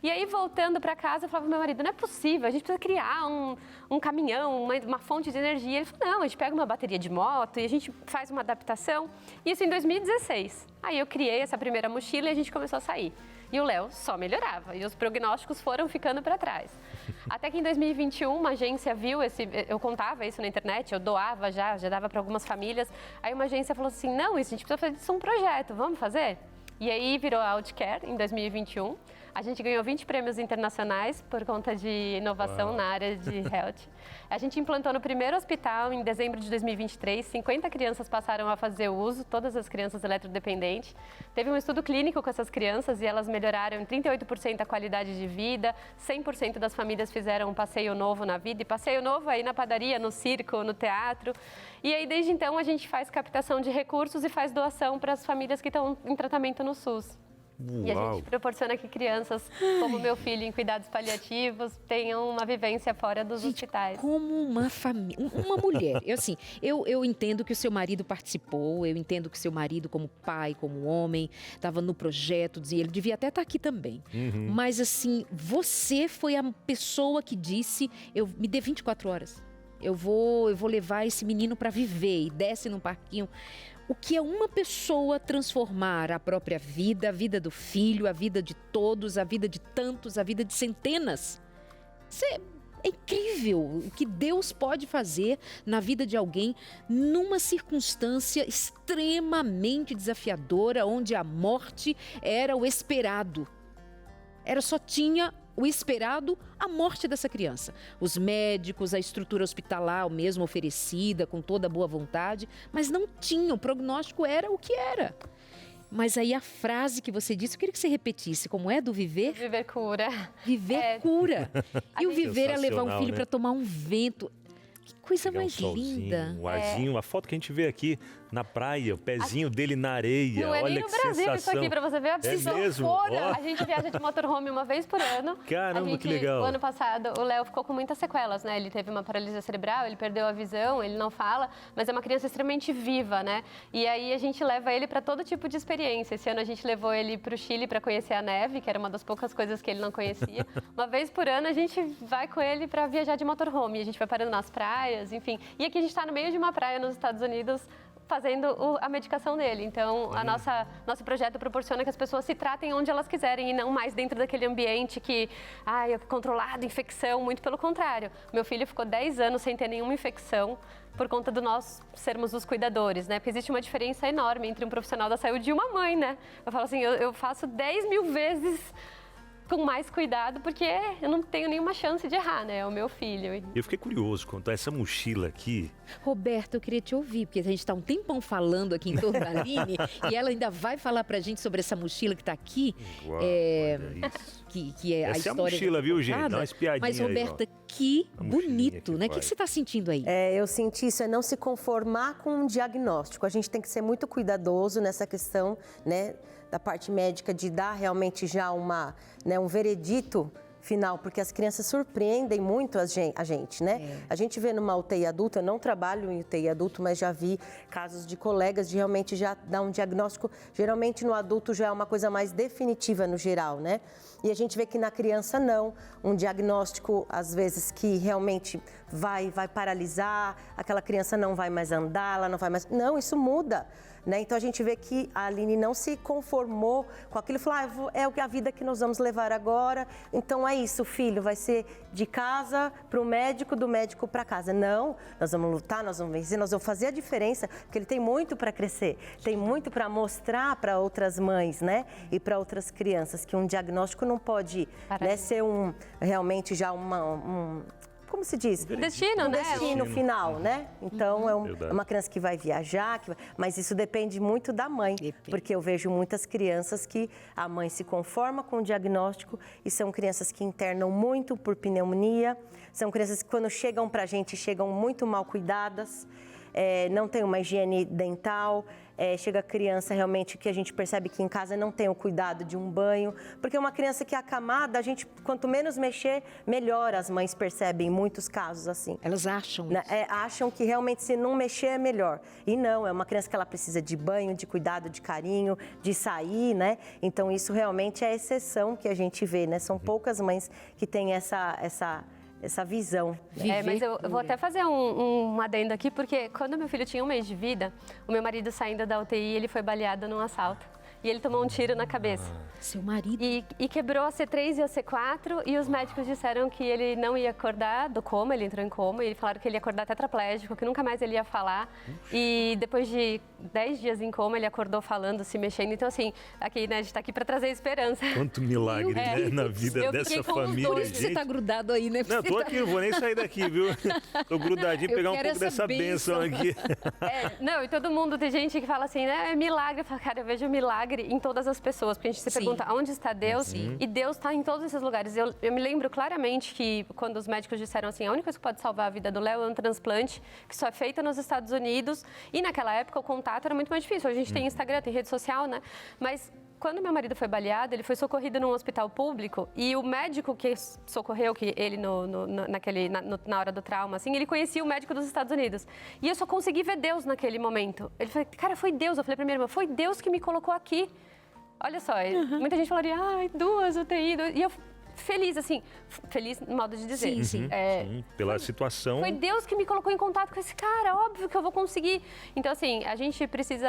E aí, voltando para casa, eu falava pro meu marido, não é possível, a gente precisa criar um caminhão, uma fonte de energia. Ele falou, não, a gente pega uma bateria de moto e a gente faz uma adaptação. Isso em 2016. Aí eu criei essa primeira mochila e a gente começou a sair. E o Léo só melhorava, e os prognósticos foram ficando para trás. Até que em 2021, uma agência viu eu contava isso na internet, eu doava já dava para algumas famílias. Aí uma agência falou assim, não, a gente precisa fazer disso um projeto, vamos fazer? E aí virou a Outcare em 2021. A gente ganhou 20 prêmios internacionais por conta de inovação na área de health. A gente implantou no primeiro hospital em dezembro de 2023. 50 crianças passaram a fazer uso, todas as crianças eletrodependentes. Teve um estudo clínico com essas crianças e elas melhoraram em 38% a qualidade de vida. 100% das famílias fizeram um passeio novo na vida. E passeio novo aí na padaria, no circo, no teatro. E aí, desde então, a gente faz captação de recursos e faz doação para as famílias que estão em tratamento no SUS. Uau. E a gente proporciona que crianças, como meu filho, em cuidados paliativos, tenham uma vivência fora dos hospitais. Como uma família, uma mulher. Eu entendo que o seu marido participou, eu entendo que o seu marido, como pai, como homem, estava no projeto, ele devia até estar aqui também. Mas assim, você foi a pessoa que disse, me dê 24 horas. Eu vou levar esse menino para viver, e desce num parquinho. O que é uma pessoa transformar a própria vida, a vida do filho, a vida de todos, a vida de tantos, a vida de centenas. Isso é incrível o que Deus pode fazer na vida de alguém numa circunstância extremamente desafiadora, onde a morte era o esperado. Só tinha o esperado, a morte dessa criança. Os médicos, a estrutura hospitalar mesmo oferecida, com toda a boa vontade, mas não tinha, o prognóstico era o que era. Mas aí a frase que você disse, eu queria que você repetisse, como é do viver? Viver cura. Viver cura. E o viver é levar um filho, né? para tomar um vento. Que coisa Pegar mais linda. Um arzinho, a foto que a gente vê aqui na praia, o pezinho dele na areia. Não é Olha nem no que Brasil sensação. isso aqui, pra você ver a É mesmo? fora. Ó. A gente viaja de motorhome uma vez por ano. Caramba, que legal. O ano passado, o Léo ficou com muitas sequelas, né? Ele teve uma paralisia cerebral, ele perdeu a visão, ele não fala, mas é uma criança extremamente viva, né? E aí a gente leva ele para todo tipo de experiência. Esse ano a gente levou ele para o Chile para conhecer a neve, que era uma das poucas coisas que ele não conhecia. Uma vez por ano a gente vai com ele para viajar de motorhome. A gente vai parando nas praias, enfim. E aqui a gente está no meio de uma praia nos Estados Unidos, fazendo a medicação dele. Então, nosso projeto proporciona que as pessoas se tratem onde elas quiserem e não mais dentro daquele ambiente que, é controlado, infecção, muito pelo contrário. Meu filho ficou 10 anos sem ter nenhuma infecção por conta de nós sermos os cuidadores, né? Porque existe uma diferença enorme entre um profissional da saúde e uma mãe, né? Eu falo assim, eu faço 10 mil vezes com mais cuidado, porque eu não tenho nenhuma chance de errar, né? É o meu filho. Eu fiquei curioso quanto a essa mochila aqui. Roberto, eu queria te ouvir, porque a gente está um tempão falando aqui em torno da Aline e ela ainda vai falar pra gente sobre essa mochila que está aqui. Uau, olha isso. Que é a Essa história. é a mochila, viu, gente? Dá uma espiadinha. Mas, Roberta, aí, que a mochilinha bonito, que né? O que vai. você está sentindo aí? Eu senti isso, é não se conformar com um diagnóstico. A gente tem que ser muito cuidadoso nessa questão, né, da parte médica, de dar realmente já um veredito final, porque as crianças surpreendem muito a gente, né? A gente vê numa UTI adulta, eu não trabalho em UTI adulto, mas já vi casos de colegas de realmente já dar um diagnóstico, geralmente no adulto já é uma coisa mais definitiva no geral, né? E a gente vê que na criança não, um diagnóstico às vezes que realmente vai paralisar, aquela criança não vai mais andar, ela não vai mais... Não, isso muda. Né? Então a gente vê que a Aline não se conformou com aquilo, falou, é a vida que nós vamos levar agora, então é isso, filho, vai ser de casa para o médico, do médico para casa. Não, nós vamos lutar, nós vamos vencer, nós vamos fazer a diferença, porque ele tem muito para crescer, tem muito para mostrar para outras mães, né? E para outras crianças, que um diagnóstico não pode, né, ser realmente já como se diz? Destino, né? Destino final, né? Então, é uma criança que vai viajar, mas isso depende muito da mãe. Porque eu vejo muitas crianças que a mãe se conforma com o diagnóstico e são crianças que internam muito por pneumonia, são crianças que quando chegam pra gente, chegam muito mal cuidadas, não tem uma higiene dental, chega a criança realmente que a gente percebe que em casa não tem o cuidado de um banho, porque uma criança que é acamada, a gente, quanto menos mexer, melhor, as mães percebem em muitos casos assim. Elas acham isso. Acham que realmente se não mexer é melhor. E não, é uma criança que ela precisa de banho, de cuidado, de carinho, de sair, né? Então isso realmente é a exceção que a gente vê, né? São poucas mães que têm essa visão. Mas eu vou até fazer um adendo aqui, porque quando meu filho tinha 1 mês de vida, o meu marido saindo da UTI, ele foi baleado num assalto. E ele tomou um tiro na cabeça. Seu marido? E quebrou a C3 e a C4, e os médicos disseram que ele não ia acordar do coma, ele entrou em coma, e falaram que ele ia acordar tetraplégico, que nunca mais ele ia falar. E depois de 10 dias em coma, ele acordou falando, se mexendo. Então, assim, aqui, né, a gente tá aqui para trazer esperança. Quanto milagre, né, na vida dessa família, Por isso que você tá grudado aí, né? Não, tô aqui, não vou nem sair daqui, viu? Tô grudadinho, pegar um pouco dessa bênção aqui. Não, e todo mundo, tem gente que fala assim, né, é milagre. Eu falo, cara, eu vejo milagre em todas as pessoas, porque a gente se pergunta onde está Deus, e Deus está em todos esses lugares. Eu me lembro claramente que quando os médicos disseram assim, a única coisa que pode salvar a vida do Léo é um transplante, que só é feito nos Estados Unidos, e naquela época o contato era muito mais difícil. Hoje a gente tem Instagram, tem rede social, né? Mas quando meu marido foi baleado, ele foi socorrido num hospital público, e o médico que socorreu que ele na hora do trauma, assim, ele conhecia o médico dos Estados Unidos. E eu só consegui ver Deus naquele momento. Ele falou, cara, foi Deus. Eu falei pra minha irmã, foi Deus que me colocou aqui. Olha só, muita gente falaria, ai, 2 UTI, e eu feliz, assim, feliz no modo de dizer. Sim, pela situação. Foi Deus que me colocou em contato com esse cara, óbvio que eu vou conseguir. Então, assim, a gente precisa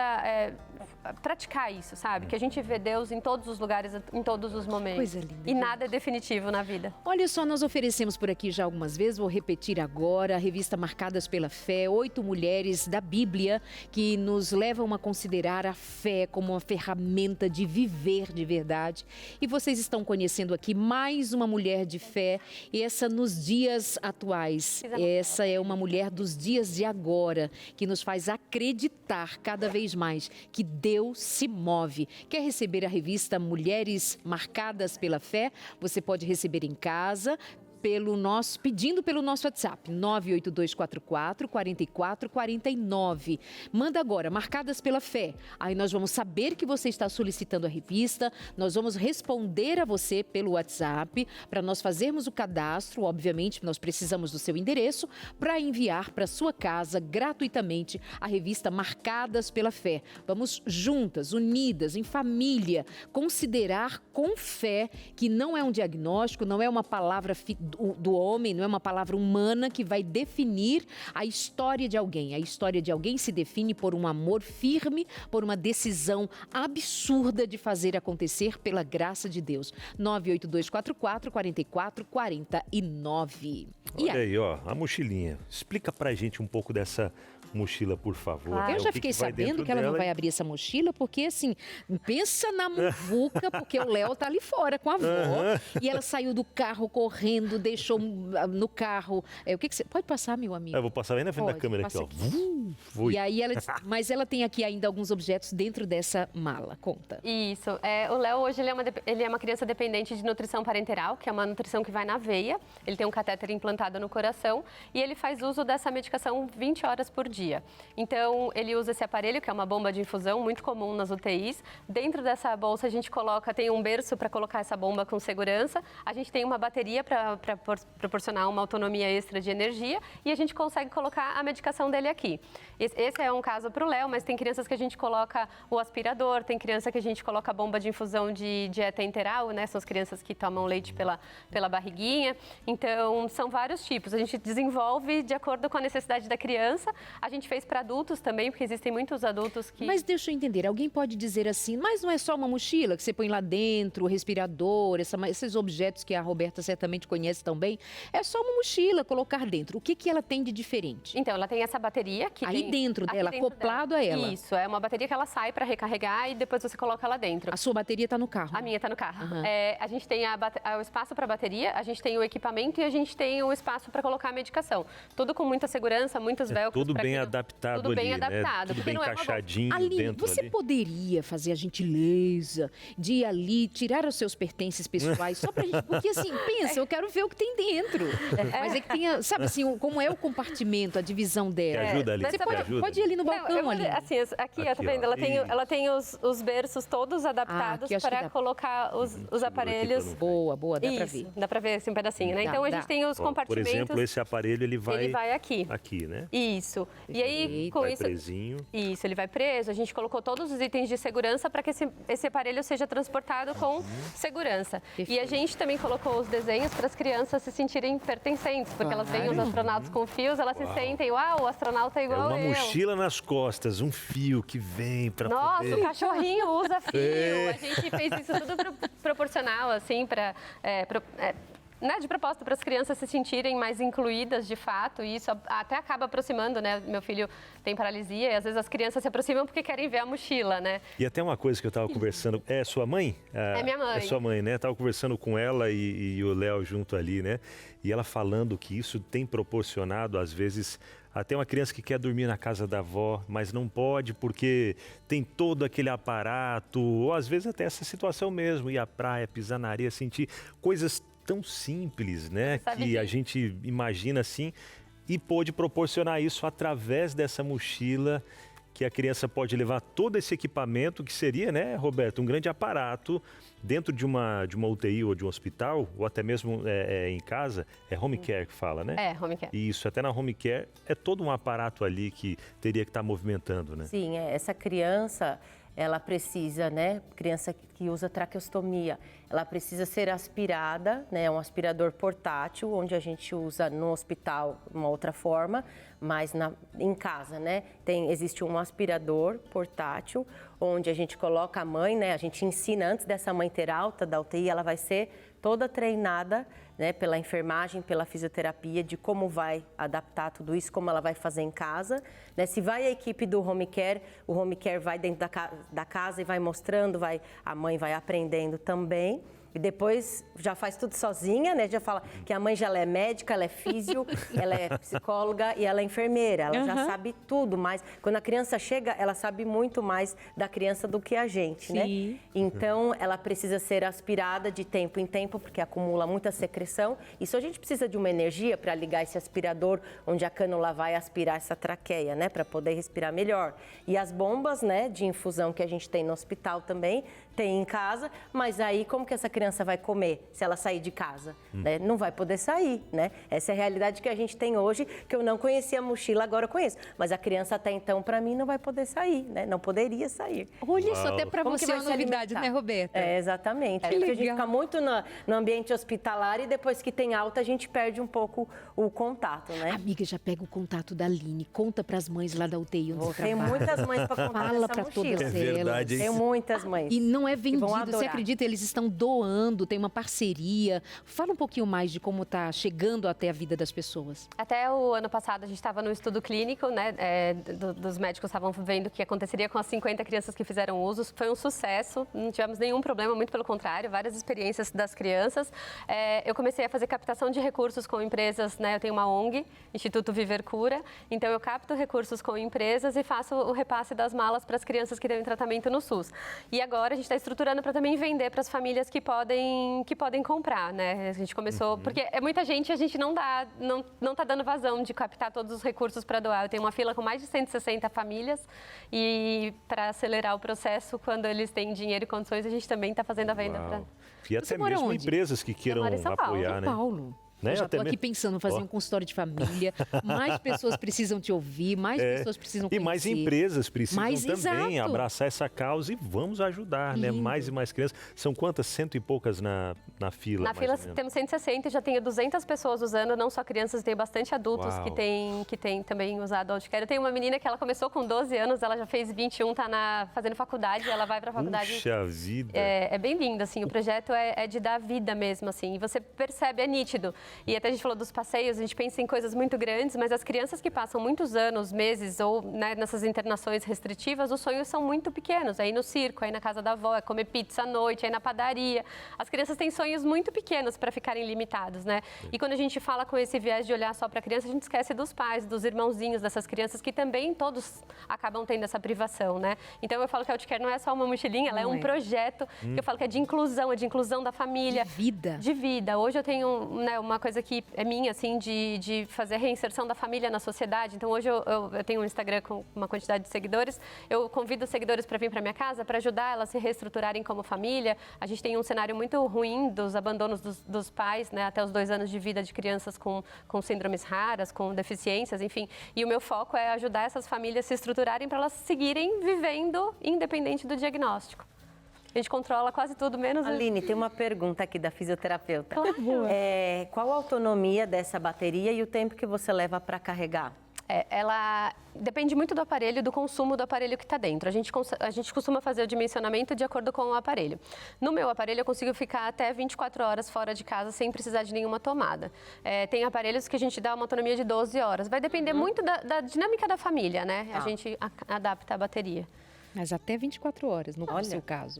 praticar isso, sabe? Que a gente vê Deus em todos os lugares, em todos os momentos. Coisa linda. E nada é definitivo na vida. Olha só, nós oferecemos por aqui já algumas vezes, vou repetir agora, a revista Marcadas pela Fé, 8 mulheres da Bíblia que nos levam a considerar a fé como uma ferramenta de viver de verdade. E vocês estão conhecendo aqui mais uma mulher de fé, essa nos dias atuais. Essa é uma mulher dos dias de agora, que nos faz acreditar cada vez mais que Deus se move. Quer receber a revista Mulheres Marcadas pela Fé? Você pode receber em casa, pedindo pelo nosso WhatsApp, 98244-4449. Manda agora, Marcadas pela Fé. Aí nós vamos saber que você está solicitando a revista, nós vamos responder a você pelo WhatsApp, para nós fazermos o cadastro, obviamente, nós precisamos do seu endereço, para enviar para sua casa, gratuitamente, a revista Marcadas pela Fé. Vamos juntas, unidas, em família, considerar com fé que não é um diagnóstico, não é uma palavra do homem, não é uma palavra humana que vai definir a história de alguém. A história de alguém se define por um amor firme, por uma decisão absurda de fazer acontecer pela graça de Deus. 98244-4449. Olha aí, ó, a mochilinha. Explica pra gente um pouco dessa mochila, por favor. Eu já fiquei sabendo que ela não vai abrir essa mochila, porque assim, pensa na muvuca, porque o Léo tá ali fora com a avó, e ela saiu do carro correndo, deixou no carro. O que você... Pode passar, meu amigo? Eu vou passar bem na frente da câmera aqui, ó. E aí ela mas ela tem aqui ainda alguns objetos dentro dessa mala. Conta. Isso. O Léo hoje ele é uma criança dependente de nutrição parenteral, que é uma nutrição que vai na veia. Ele tem um catéter implantado no coração e ele faz uso dessa medicação 20 horas por dia. Então, ele usa esse aparelho, que é uma bomba de infusão, muito comum nas UTIs. Dentro dessa bolsa, a gente tem um berço para colocar essa bomba com segurança. A gente tem uma bateria para proporcionar uma autonomia extra de energia e a gente consegue colocar a medicação dele aqui. Esse é um caso para o Léo, mas tem crianças que a gente coloca o aspirador, tem criança que a gente coloca a bomba de infusão de dieta enteral, né? São as crianças que tomam leite pela barriguinha. Então, são vários tipos. A gente desenvolve de acordo com a necessidade da criança. A gente fez para adultos também, porque existem muitos adultos que... Mas deixa eu entender, alguém pode dizer assim, mas não é só uma mochila que você põe lá dentro, o respirador, esses objetos que a Roberta certamente conhece também, é só uma mochila colocar dentro. O que ela tem de diferente? Então, ela tem essa bateria que aí dentro dela, acoplado a ela. Isso, é uma bateria que ela sai para recarregar e depois você coloca lá dentro. A sua bateria está no carro? A minha está no carro. A gente tem o espaço para a bateria, a gente tem o equipamento e a gente tem o espaço para colocar a medicação. Tudo com muita segurança, muitos velcros. Tudo bem adaptado tudo bem ali, adaptado, né? Tudo bem encaixadinho Aline, dentro você ali. poderia fazer a gentileza de ir ali, tirar os seus pertences pessoais, só pra gente... Porque assim, pensa, eu quero ver o que tem dentro. Mas é que tem, sabe assim, como é o compartimento, a divisão dela. Me ajuda, Aline, Você me ajuda. pode ir ali no balcão, ali. Assim, aqui, ó, tá vendo? Ela tem os berços todos adaptados para colocar os aparelhos. Boa, dá pra Isso, ver. dá pra ver assim um pedacinho, né? Dá, Então a dá. gente tem os compartimentos. Por exemplo, esse aparelho ele vai aqui. Aqui, né? Isso. E aí, com Vai isso. presinho. Isso, ele vai preso. A gente colocou todos os itens de segurança para que esse aparelho seja transportado com segurança. Perfeito. E a gente também colocou os desenhos para as crianças se sentirem pertencentes, porque elas veem os astronautas com fios, elas se sentem, uau, o astronauta é É igual uma eu. mochila nas costas, um fio que vem para Nossa, poder... o cachorrinho usa fio. É. A gente fez isso tudo proporcional, assim, né, de propósito para as crianças se sentirem mais incluídas de fato, e isso até acaba aproximando, né? Meu filho tem paralisia e às vezes as crianças se aproximam porque querem ver a mochila, né? E até uma coisa que eu estava conversando, é sua mãe? É minha mãe. É sua mãe, né? Estava conversando com ela e o Léo junto ali, né? E ela falando que isso tem proporcionado, às vezes, até uma criança que quer dormir na casa da avó, mas não pode porque tem todo aquele aparato, ou às vezes até essa situação mesmo, ir à praia, pisar na areia, sentir coisas tão simples, né? Que a gente imagina assim, e pôde proporcionar isso através dessa mochila, que a criança pode levar todo esse equipamento, que seria, né, Roberto, um grande aparato dentro de uma UTI ou de um hospital, ou até mesmo em casa, é home care que fala, né? É, home care. Isso, até na home care é todo um aparato ali que teria que estar movimentando, né? Sim, essa criança, ela precisa, né, criança que usa traqueostomia, ela precisa ser aspirada, né, é um aspirador portátil, onde a gente usa no hospital uma outra forma, mas em casa, né, existe um aspirador portátil, onde a gente coloca a mãe, né, a gente ensina antes dessa mãe ter alta da UTI, ela vai ser toda treinada, né, pela enfermagem, pela fisioterapia, de como vai adaptar tudo isso, como ela vai fazer em casa. Né? Se vai a equipe do home care, o home care vai dentro da casa e vai mostrando, a mãe vai aprendendo também. E depois já faz tudo sozinha, né? Já fala que a mãe já é médica, ela é físio, ela é psicóloga e ela é enfermeira. Ela já sabe tudo, mas quando a criança chega, ela sabe muito mais da criança do que a gente, né? Então, ela precisa ser aspirada de tempo em tempo, porque acumula muita secreção. Isso a gente precisa de uma energia para ligar esse aspirador, onde a cânula vai aspirar essa traqueia, né? Para poder respirar melhor. E as bombas, né, de infusão que a gente tem no hospital também, tem em casa, mas aí como que essa criança vai comer se ela sair de casa? Né? Não vai poder sair, né? Essa é a realidade que a gente tem hoje, que eu não conhecia a mochila, agora eu conheço. Mas a criança até então, para mim, não vai poder sair, né? Não poderia sair. Olha, isso até para você é uma novidade, né, Roberta? É, exatamente. Que Porque a gente legal. fica muito no ambiente hospitalar e depois que tem alta, a gente perde um pouco o contato, né? Amiga, já pega o contato da Aline, conta para as mães lá da UTI onde você Tem trabalha. muitas mães para contar Fala essa para mochila. todas É verdade, elas. hein? Tem muitas mães. E não é vão vendido, você adorar. acredita? Eles estão doando, tem uma parceria. Fala um pouquinho mais de como está chegando até a vida das pessoas. Até o ano passado a gente estava no estudo clínico, né? Dos médicos estavam vendo o que aconteceria com as 50 crianças que fizeram uso. Foi um sucesso, não tivemos nenhum problema, muito pelo contrário, várias experiências das crianças. Eu comecei a fazer captação de recursos com empresas, né? Eu tenho uma ONG, Instituto Viver Cura, então eu capto recursos com empresas e faço o repasse das malas para as crianças que têm tratamento no SUS. E agora a gente está estruturando para também vender para as famílias que podem comprar, né? A gente começou, porque é muita gente, a gente não está dando vazão de captar todos os recursos para doar. Eu tenho uma fila com mais de 160 famílias e para acelerar o processo, quando eles têm dinheiro e condições, a gente também está fazendo a venda para... E até Você mora mesmo onde? empresas que queiram moro em São Paulo. apoiar, São né? Paulo. Né? Eu já Até estou aqui mesmo- pensando em fazer Ó. um consultório de família. Mais pessoas precisam te ouvir, mais pessoas precisam E conhecer. mais empresas precisam Mais, também exato. abraçar essa causa e vamos ajudar, né? Lindo. Mais e mais crianças. São quantas? 100 e poucas na fila? Na mais fila ou menos? temos 160 e já tenho 200 pessoas usando, não só crianças, tem bastante adultos Uau. que tem também usado Outcare. Eu tenho uma menina que ela começou com 12 anos, ela já fez 21, está fazendo faculdade, ela vai para a faculdade. Puxa vida! É bem lindo, assim, o projeto é de dar vida mesmo, assim, e você percebe, é nítido. E até a gente falou dos passeios, a gente pensa em coisas muito grandes, mas as crianças que passam muitos anos, meses ou, né, nessas internações restritivas, os sonhos são muito pequenos. Aí no circo, aí na casa da avó, é comer pizza à noite, aí na padaria. As crianças têm sonhos muito pequenos para ficarem limitados, né? E quando a gente fala com esse viés de olhar só para a criança, a gente esquece dos pais, dos irmãozinhos dessas crianças que também todos acabam tendo essa privação, né? Então eu falo que a Outcare não é só uma mochilinha, ela é um projeto que eu falo que é de inclusão da família. De vida. De vida. Hoje eu tenho, né, uma coisa que é minha, assim, de fazer a reinserção da família na sociedade. Então hoje eu tenho um Instagram com uma quantidade de seguidores, eu convido os seguidores para vir para minha casa para ajudar elas a se reestruturarem como família. A gente tem um cenário muito ruim dos abandonos dos pais, né, até os 2 anos de vida de crianças com síndromes raras, com deficiências, enfim. E o meu foco é ajudar essas famílias a se estruturarem para elas seguirem vivendo independente do diagnóstico. A gente controla quase tudo, menos... Aline, tem uma pergunta aqui da fisioterapeuta. Claro. Qual a autonomia dessa bateria e o tempo que você leva para carregar? Ela depende muito do aparelho, do consumo do aparelho que está dentro. A gente costuma fazer o dimensionamento de acordo com o aparelho. No meu aparelho, eu consigo ficar até 24 horas fora de casa sem precisar de nenhuma tomada. Tem aparelhos que a gente dá uma autonomia de 12 horas. Vai depender muito da dinâmica da família, né? A gente adapta a bateria. Mas até 24 horas, no seu caso.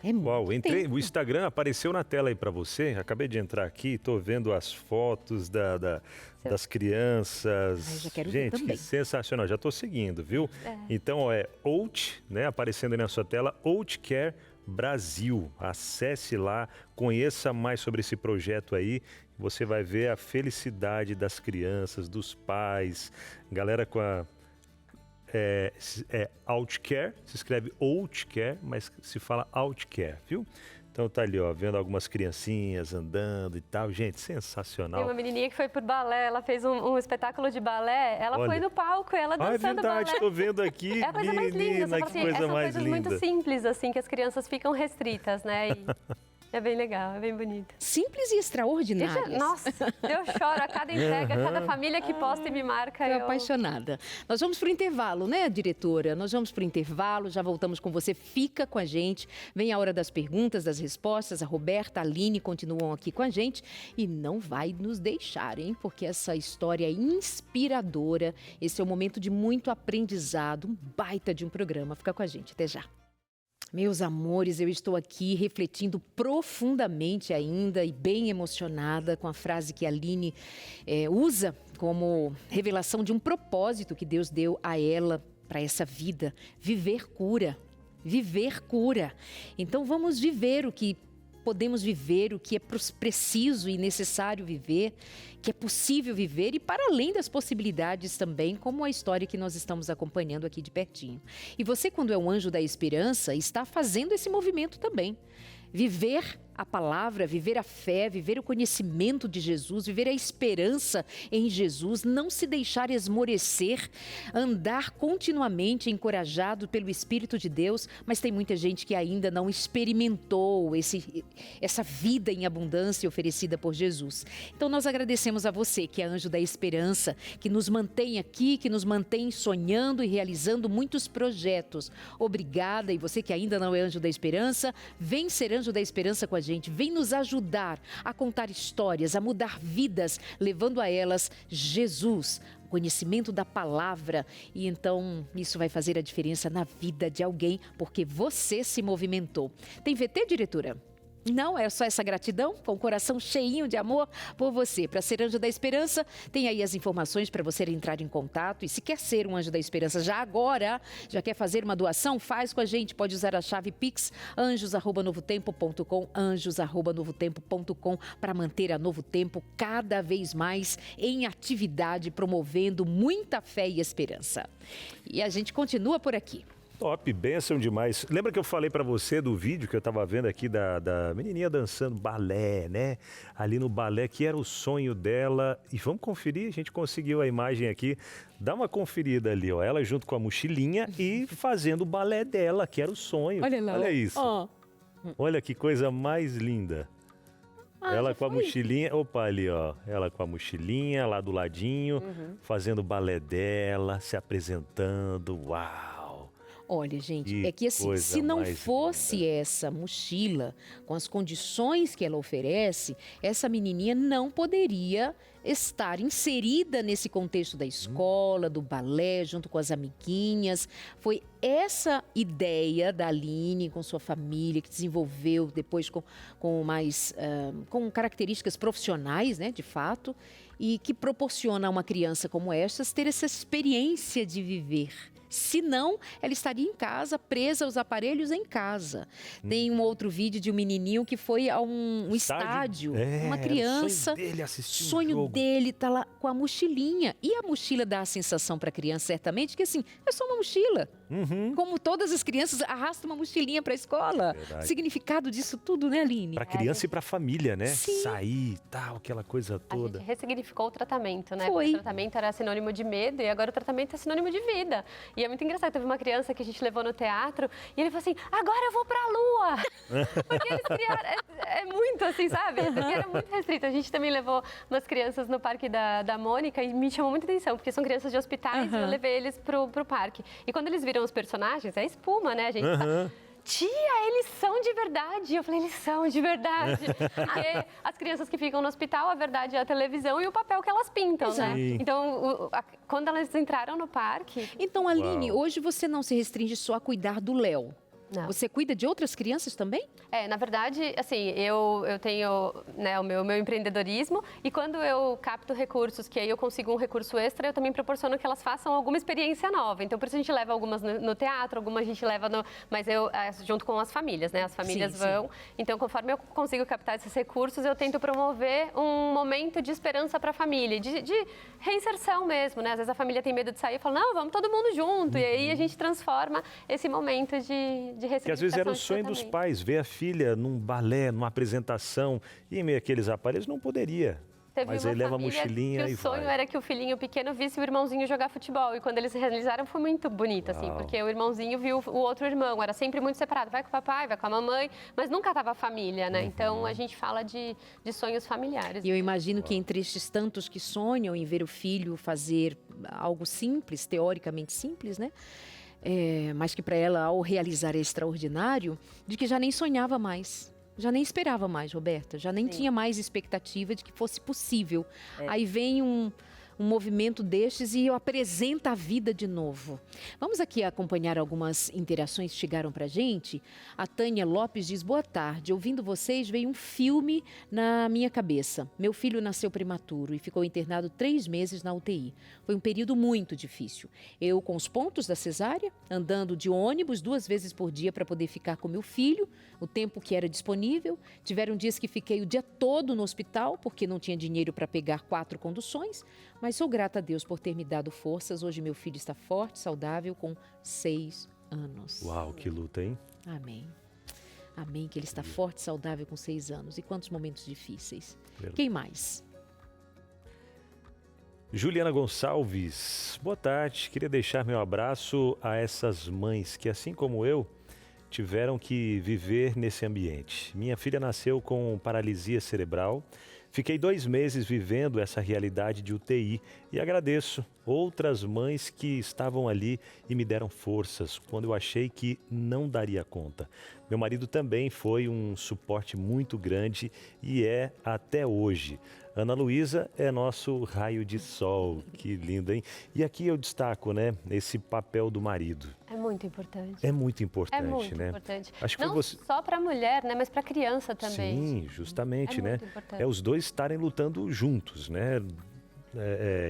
É Uau, muito entrei, tempo. o Instagram apareceu na tela aí para você. Acabei de entrar aqui, estou vendo as fotos das crianças. Ai, já quero ver Gente, também. que sensacional. Já estou seguindo, viu? Então, ó, é Out, né? Aparecendo aí na sua tela, Outcare Brasil. Acesse lá, conheça mais sobre esse projeto aí. Você vai ver a felicidade das crianças, dos pais, galera com a... Outcare, se escreve Outcare, mas se fala Outcare, viu? Então tá ali, ó, vendo algumas criancinhas andando e tal. Gente, sensacional. Tem uma menininha que foi por balé, ela fez um espetáculo de balé, ela foi no palco, ela dançando balé. É verdade, tô vendo aqui. É a coisa mais linda, você fala assim, coisa são mais coisas linda. muito simples, assim, que as crianças ficam restritas, né? E é bem legal, é bem bonito. Simples e extraordinárias. Nossa, eu choro a cada entrega, a cada família que posta e me marca. Estou apaixonada. Nós vamos para o intervalo, né, diretora? Nós vamos para o intervalo, já voltamos com você. Fica com a gente. Vem a hora das perguntas, das respostas. A Roberta, a Aline continuam aqui com a gente. E não vai nos deixar, hein? Porque essa história é inspiradora. Esse é um momento de muito aprendizado, um baita de um programa. Fica com a gente. Até já. Meus amores, eu estou aqui refletindo profundamente ainda e bem emocionada com a frase que a Aline usa como revelação de um propósito que Deus deu a ela para essa vida. Viver cura. Viver cura. Então vamos viver o que podemos viver, o que é preciso e necessário viver, que é possível viver e para além das possibilidades também, como a história que nós estamos acompanhando aqui de pertinho. E você, quando é um anjo da esperança, está fazendo esse movimento também. Viver a palavra, viver a fé, viver o conhecimento de Jesus, viver a esperança em Jesus, não se deixar esmorecer, andar continuamente encorajado pelo Espírito de Deus, mas tem muita gente que ainda não experimentou essa vida em abundância oferecida por Jesus. Então nós agradecemos a você que é anjo da esperança, que nos mantém aqui, que nos mantém sonhando e realizando muitos projetos. Obrigada, e você que ainda não é anjo da esperança, vem ser anjo da esperança com a gente, vem nos ajudar a contar histórias, a mudar vidas, levando a elas Jesus, o conhecimento da palavra. E então isso vai fazer a diferença na vida de alguém, porque você se movimentou. Tem VT, diretora? Não, é só essa gratidão, com o coração cheinho de amor por você. Para ser anjo da esperança, tem aí as informações para você entrar em contato. E se quer ser um anjo da esperança já agora, já quer fazer uma doação, faz com a gente. Pode usar a chave Pix, anjos@novotempo.com, anjos@novotempo.com, para manter a Novo Tempo cada vez mais em atividade, promovendo muita fé e esperança. E a gente continua por aqui. Top, bênção demais. Lembra que eu falei pra você do vídeo que eu tava vendo aqui da menininha dançando balé, né? Ali no balé, que era o sonho dela. E vamos conferir, a gente conseguiu a imagem aqui. Dá uma conferida ali, ó. Ela junto com a mochilinha e fazendo o balé dela, que era o sonho. Olha lá. Olha isso. Ó. Olha que coisa mais linda. Ela com a mochilinha, opa, ali, ó. Ela com a mochilinha lá do ladinho, fazendo o balé dela, se apresentando. Uau! Olha, gente, Que é que assim, coisa se não mais fosse linda. essa mochila, com as condições que ela oferece, essa menininha não poderia estar inserida nesse contexto da escola, do balé, junto com as amiguinhas. Foi essa ideia da Aline com sua família, que desenvolveu depois com características profissionais, né, de fato, e que proporciona a uma criança como estas ter essa experiência de viver. Senão, ela estaria em casa, presa aos aparelhos em casa. Tem um outro vídeo de um menininho que foi a um estádio, uma criança. Era o sonho dele assistir Sonho jogo. dele tá lá com a mochilinha. E a mochila dá a sensação para a criança, certamente, que assim, é só uma mochila. Como todas as crianças arrastam uma mochilinha para a escola. Verdade. O significado disso tudo, né, Aline? Para criança e para família, né? Sim. Sair, tal, aquela coisa A toda. gente ressignificou o tratamento, né? Foi. Porque o tratamento era sinônimo de medo e agora o tratamento é sinônimo de vida. E é muito engraçado, teve uma criança que a gente levou no teatro e ele falou assim, agora eu vou pra Lua! Porque eles criaram, é muito assim, sabe? Porque era muito restrito. A gente também levou umas crianças no parque da Mônica e me chamou muita atenção, porque são crianças de hospitais e eu levei eles pro parque. E quando eles viram os personagens, é espuma, né? A gente tia, eles são de verdade. Eu falei, eles são de verdade. Porque as crianças que ficam no hospital, a verdade é a televisão e o papel que elas pintam, né? Sim. Então, quando elas entraram no parque... Então, Aline, Uau. hoje você não se restringe só a cuidar do Léo. Não. Você cuida de outras crianças também? Na verdade, assim, eu tenho, né, o meu empreendedorismo e quando eu capto recursos, que aí eu consigo um recurso extra, eu também proporciono que elas façam alguma experiência nova. Então, por isso a gente leva algumas no teatro, algumas a gente leva mas eu junto com as famílias, né? As famílias Sim, vão. Então, conforme eu consigo captar esses recursos, eu tento promover um momento de esperança para a família, de reinserção mesmo, né? Às vezes a família tem medo de sair e fala, não, vamos todo mundo junto. E aí a gente transforma esse momento de Que às vezes era o de sonho dos tratamento. pais, ver a filha num balé, numa apresentação, e em meio àqueles aparelhos não poderia. Teve Mas uma aí leva a família mochilinha que e o sonho vai. era que o filhinho pequeno visse o irmãozinho jogar futebol. E quando eles realizaram foi muito bonito, assim, Uau. porque o irmãozinho viu o outro irmão. Era sempre muito separado. Vai com o papai, vai com a mamãe, mas nunca tava a família, né? Então a gente fala de sonhos familiares. E eu imagino que entre estes tantos que sonham em ver o filho fazer algo simples, teoricamente simples, né? Mas que para ela, ao realizar, é extraordinário, de que já nem sonhava mais. Já nem esperava mais, Roberta. Já nem tinha mais expectativa de que fosse possível. Aí vem um movimento destes e apresenta a vida de novo. Vamos aqui acompanhar algumas interações que chegaram pra gente. A Tânia Lopes diz, boa tarde, ouvindo vocês veio um filme na minha cabeça. Meu filho nasceu prematuro e ficou internado 3 meses na UTI. Foi um período muito difícil. Eu com os pontos da cesárea, andando de ônibus 2 vezes por dia para poder ficar com meu filho, o tempo que era disponível. Tiveram dias que fiquei o dia todo no hospital, porque não tinha dinheiro para pegar 4 conduções, mas sou grata a Deus por ter me dado forças. Hoje meu filho está forte, saudável, com 6 anos. Uau, que luta, hein? Amém. Amém, que ele está forte, saudável, com 6 anos. E quantos momentos difíceis. Verdade. Quem mais? Juliana Gonçalves, boa tarde. Queria deixar meu abraço a essas mães que, assim como eu, tiveram que viver nesse ambiente. Minha filha nasceu com paralisia cerebral. Fiquei 2 meses vivendo essa realidade de UTI e agradeço outras mães que estavam ali e me deram forças quando eu achei que não daria conta. Meu marido também foi um suporte muito grande e é até hoje. Ana Luísa é nosso raio de sol. Que lindo, hein? E aqui eu destaco, né, esse papel do marido. É muito importante. É muito importante, É muito né? importante. Acho que não foi você... só para a mulher, né, mas para a criança também. Sim, justamente, É né? muito importante. Os dois estarem lutando juntos, né?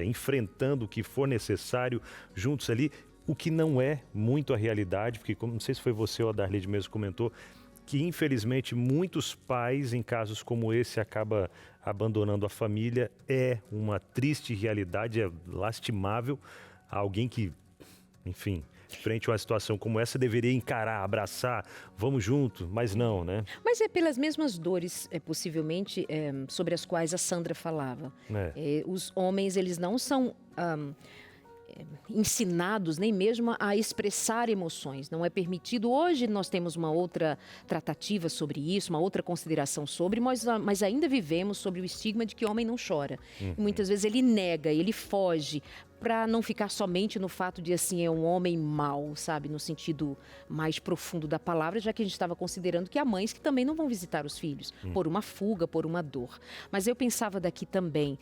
Enfrentando o que for necessário juntos ali, o que não é muito a realidade, porque não sei se foi você ou a Darlide mesmo comentou, que infelizmente muitos pais em casos como esse acabam abandonando a família. É uma triste realidade, é lastimável. Alguém que, enfim, frente a uma situação como essa, deveria encarar, abraçar, vamos junto, mas não, né? Mas é pelas mesmas dores, possivelmente, sobre as quais a Sandra falava. Os homens, eles não são ensinados nem mesmo a expressar emoções. Não é permitido. Hoje nós temos uma outra tratativa sobre isso, uma outra consideração sobre, mas ainda vivemos sobre o estigma de que homem não chora. E muitas vezes ele nega, ele foge, para não ficar somente no fato de, assim, é um homem mau, sabe? No sentido mais profundo da palavra, já que a gente estava considerando que há mães que também não vão visitar os filhos, por uma fuga, por uma dor. Mas eu pensava daqui também,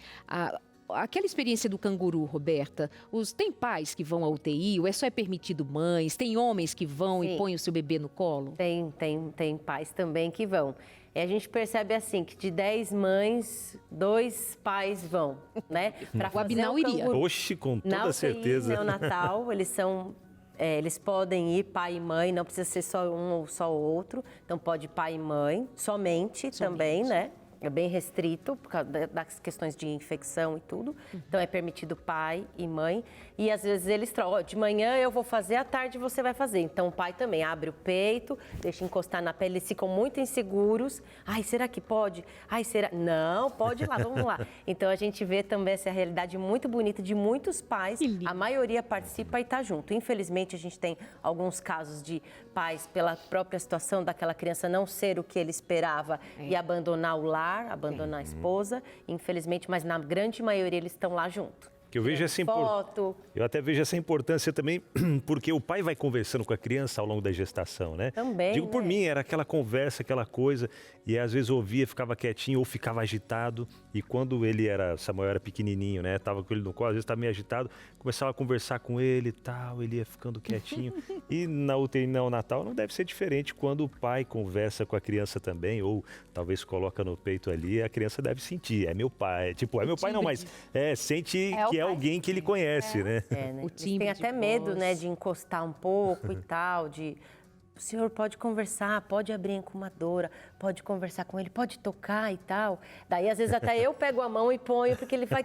aquela experiência do canguru, Roberta, tem pais que vão à UTI, ou só é permitido mães? Tem homens que vão e põem o seu bebê no colo? Tem pais também que vão. E a gente percebe assim, que de 10 mães, 2 pais vão, né? O Abinal iria. Oxe, com toda certeza. No Natal, eles podem ir pai e mãe, não precisa ser só um ou só o outro. Então pode pai e mãe, somente. Também, né? É bem restrito, por causa das questões de infecção e tudo. Então, é permitido pai e mãe. E, às vezes, eles trocam. De manhã eu vou fazer, à tarde você vai fazer. Então, o pai também abre o peito, deixa encostar na pele. Eles ficam muito inseguros. Ai, será que pode? Ai, será? Não, pode ir lá, vamos lá. Então, a gente vê também essa realidade muito bonita de muitos pais. A maioria participa e está junto. Infelizmente, a gente tem alguns casos de pais, pela própria situação daquela criança não ser o que ele esperava e abandonar o lar, abandonar a esposa, infelizmente, mas na grande maioria eles estão lá junto. Que eu vejo essa Eu até vejo essa importância também, porque o pai vai conversando com a criança ao longo da gestação, né? Também, Digo por mim, era aquela conversa, aquela coisa, e às vezes ouvia, ficava quietinho ou ficava agitado, e quando Samuel era pequenininho, né? Tava com ele no colo, às vezes estava meio agitado, começava a conversar com ele e tal, ele ia ficando quietinho. E na UTI neonatal não deve ser diferente quando o pai conversa com a criança também, ou talvez coloca no peito ali, a criança deve sentir, é meu pai, tipo, é meu pai não, mas sente que é alguém que ele conhece, né? Né? Tem até medo, né, de encostar um pouco e tal, o senhor pode conversar, pode abrir a encumadora, pode conversar com ele, pode tocar e tal. Daí, às vezes, até eu pego a mão e ponho, porque ele vai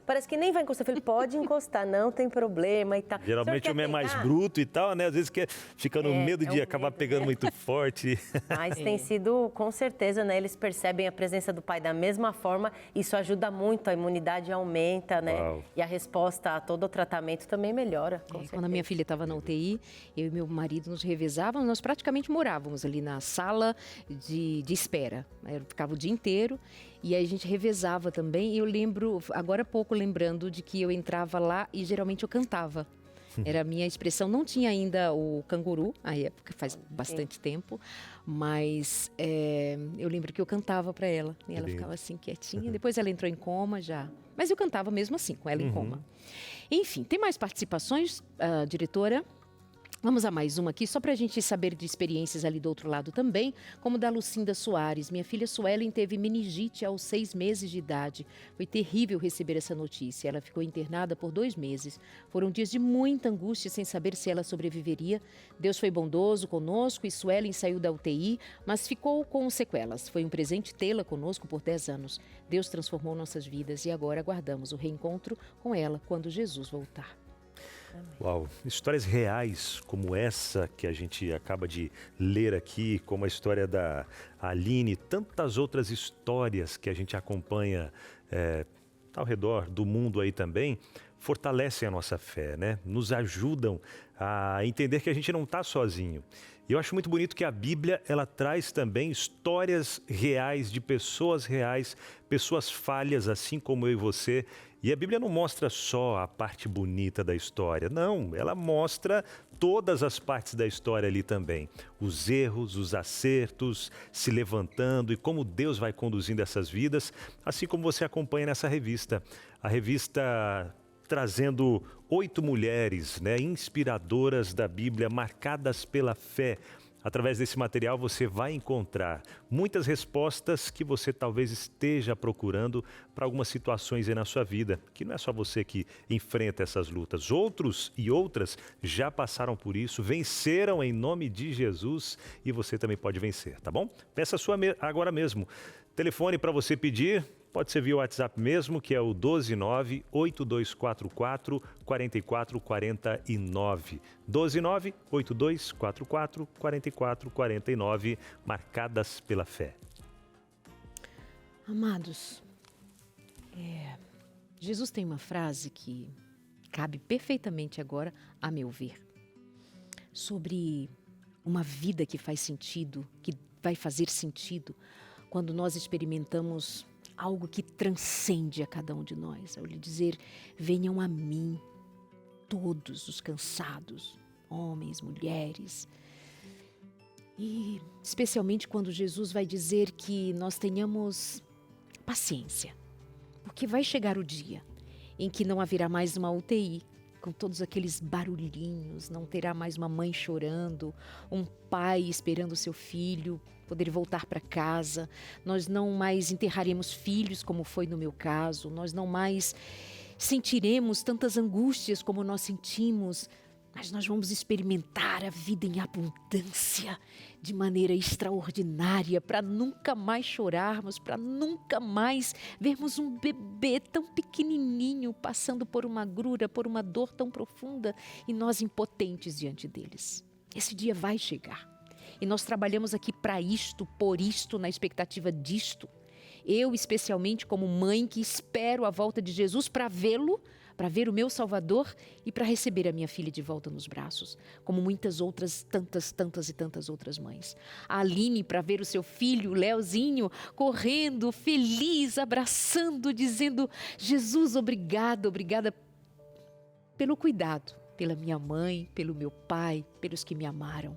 parece que nem vai encostar. Eu falei, pode encostar, não tem problema e tal. Geralmente o homem é mais bruto e tal, né? Às vezes fica no medo de acabar pegando muito forte. Mas tem sido, com certeza, né? Eles percebem a presença do pai da mesma forma. Isso ajuda muito, a imunidade aumenta, né? Uau. E a resposta a todo o tratamento também melhora. Quando a minha filha estava na UTI, eu e meu marido nos revezávamos. Nós praticamente morávamos ali na sala de espera. Eu ficava o dia inteiro e aí a gente revezava também. E eu lembro, agora há pouco, lembrando de que eu entrava lá e geralmente eu cantava. Era a minha expressão. Não tinha ainda o canguru, à época, faz bastante tempo, mas eu lembro que eu cantava para ela. E ela ficava assim, quietinha. Depois ela entrou em coma já. Mas eu cantava mesmo assim, com ela em coma. Enfim, tem mais participações, diretora? Vamos a mais uma aqui, só para a gente saber de experiências ali do outro lado também, como da Lucinda Soares. Minha filha Suelen teve meningite aos 6 meses de idade. Foi terrível receber essa notícia. Ela ficou internada por 2 meses. Foram dias de muita angústia sem saber se ela sobreviveria. Deus foi bondoso conosco e Suelen saiu da UTI, mas ficou com sequelas. Foi um presente tê-la conosco por 10 anos. Deus transformou nossas vidas e agora aguardamos o reencontro com ela quando Jesus voltar. Uau, histórias reais como essa que a gente acaba de ler aqui, como a história da Aline, tantas outras histórias que a gente acompanha ao redor do mundo aí também, fortalecem a nossa fé, né? Nos ajudam a entender que a gente não está sozinho. E eu acho muito bonito que a Bíblia, ela traz também histórias reais de pessoas reais, pessoas falhas, assim como eu e você. E a Bíblia não mostra só a parte bonita da história, não, ela mostra todas as partes da história ali também. Os erros, os acertos, se levantando e como Deus vai conduzindo essas vidas, assim como você acompanha nessa revista. A revista trazendo 8 mulheres, né, inspiradoras da Bíblia, marcadas pela fé. Através desse material você vai encontrar muitas respostas que você talvez esteja procurando para algumas situações aí na sua vida, que não é só você que enfrenta essas lutas. Outros e outras já passaram por isso, venceram em nome de Jesus e você também pode vencer, tá bom? Peça a sua agora mesmo. Telefone para você pedir. Pode ser via WhatsApp mesmo, que é o 129-8244-4449. 129-8244-4449, marcadas pela fé. Amados, Jesus tem uma frase que cabe perfeitamente agora, a meu ver. Sobre uma vida que faz sentido, que vai fazer sentido, quando nós experimentamos algo que transcende a cada um de nós. Ao lhe dizer, venham a mim, todos os cansados, homens, mulheres. E especialmente quando Jesus vai dizer que nós tenhamos paciência, porque vai chegar o dia em que não haverá mais uma UTI, com todos aqueles barulhinhos, não terá mais uma mãe chorando, um pai esperando seu filho poder voltar para casa, nós não mais enterraremos filhos como foi no meu caso, nós não mais sentiremos tantas angústias como nós sentimos, mas nós vamos experimentar a vida em abundância, de maneira extraordinária, para nunca mais chorarmos, para nunca mais vermos um bebê tão pequenininho passando por uma agrura, por uma dor tão profunda e nós impotentes diante deles. Esse dia vai chegar e nós trabalhamos aqui para isto, por isto, na expectativa disto. Eu, especialmente como mãe que espero a volta de Jesus para vê-lo, para ver o meu Salvador e para receber a minha filha de volta nos braços, como muitas outras, tantas outras mães. A Aline para ver o seu filho, o Leozinho, correndo, feliz, abraçando, dizendo, Jesus, obrigada pelo cuidado, pela minha mãe, pelo meu pai, pelos que me amaram.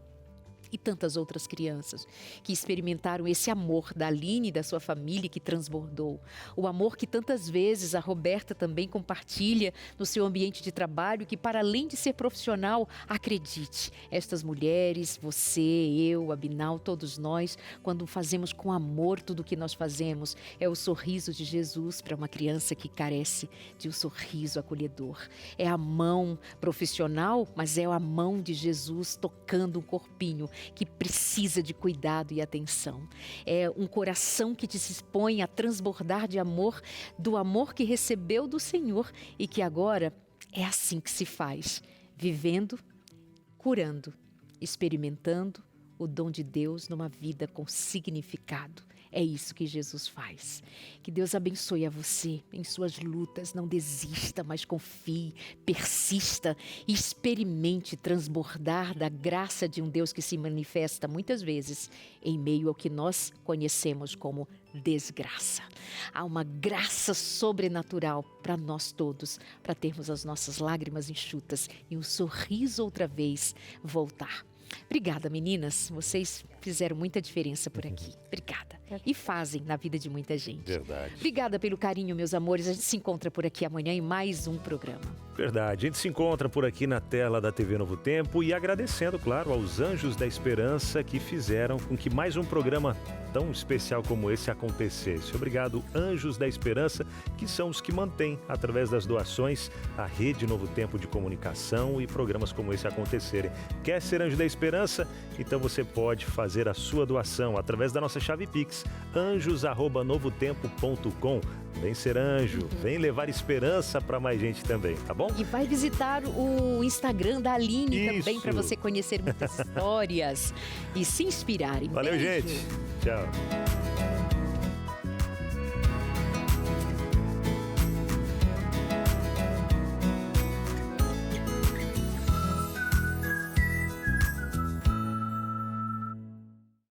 E tantas outras crianças que experimentaram esse amor da Aline e da sua família que transbordou. O amor que tantas vezes a Roberta também compartilha no seu ambiente de trabalho, que para além de ser profissional, acredite, estas mulheres, você, eu, Abinal, todos nós, quando fazemos com amor tudo o que nós fazemos, é o sorriso de Jesus para uma criança que carece de um sorriso acolhedor. É a mão profissional, mas é a mão de Jesus tocando um corpinho que precisa de cuidado e atenção. É um coração que te dispõe a transbordar de amor, do amor que recebeu do Senhor e que agora é assim que se faz, vivendo, curando, experimentando o dom de Deus numa vida com significado. É isso que Jesus faz. Que Deus abençoe a você em suas lutas. Não desista, mas confie, persista e experimente transbordar da graça de um Deus que se manifesta muitas vezes em meio ao que nós conhecemos como desgraça. Há uma graça sobrenatural para nós todos, para termos as nossas lágrimas enxutas e um sorriso outra vez voltar. Obrigada, meninas. Vocês fizeram muita diferença por aqui. Obrigada. E fazem na vida de muita gente. Verdade. Obrigada pelo carinho, meus amores. A gente se encontra por aqui amanhã em mais um programa. Verdade. A gente se encontra por aqui na tela da TV Novo Tempo e agradecendo, claro, aos Anjos da Esperança que fizeram com que mais um programa tão especial como esse acontecesse. Obrigado, Anjos da Esperança, que são os que mantêm, através das doações, a Rede Novo Tempo de comunicação e programas como esse acontecerem. Quer ser Anjo da Esperança? Então você pode fazer a sua doação através da nossa chave Pix, anjos@novotempo.com. Vem ser anjo, vem levar esperança para mais gente também, tá bom? E vai visitar o Instagram da Aline também, para você conhecer muitas histórias e se inspirarem. Valeu, gente. Tchau.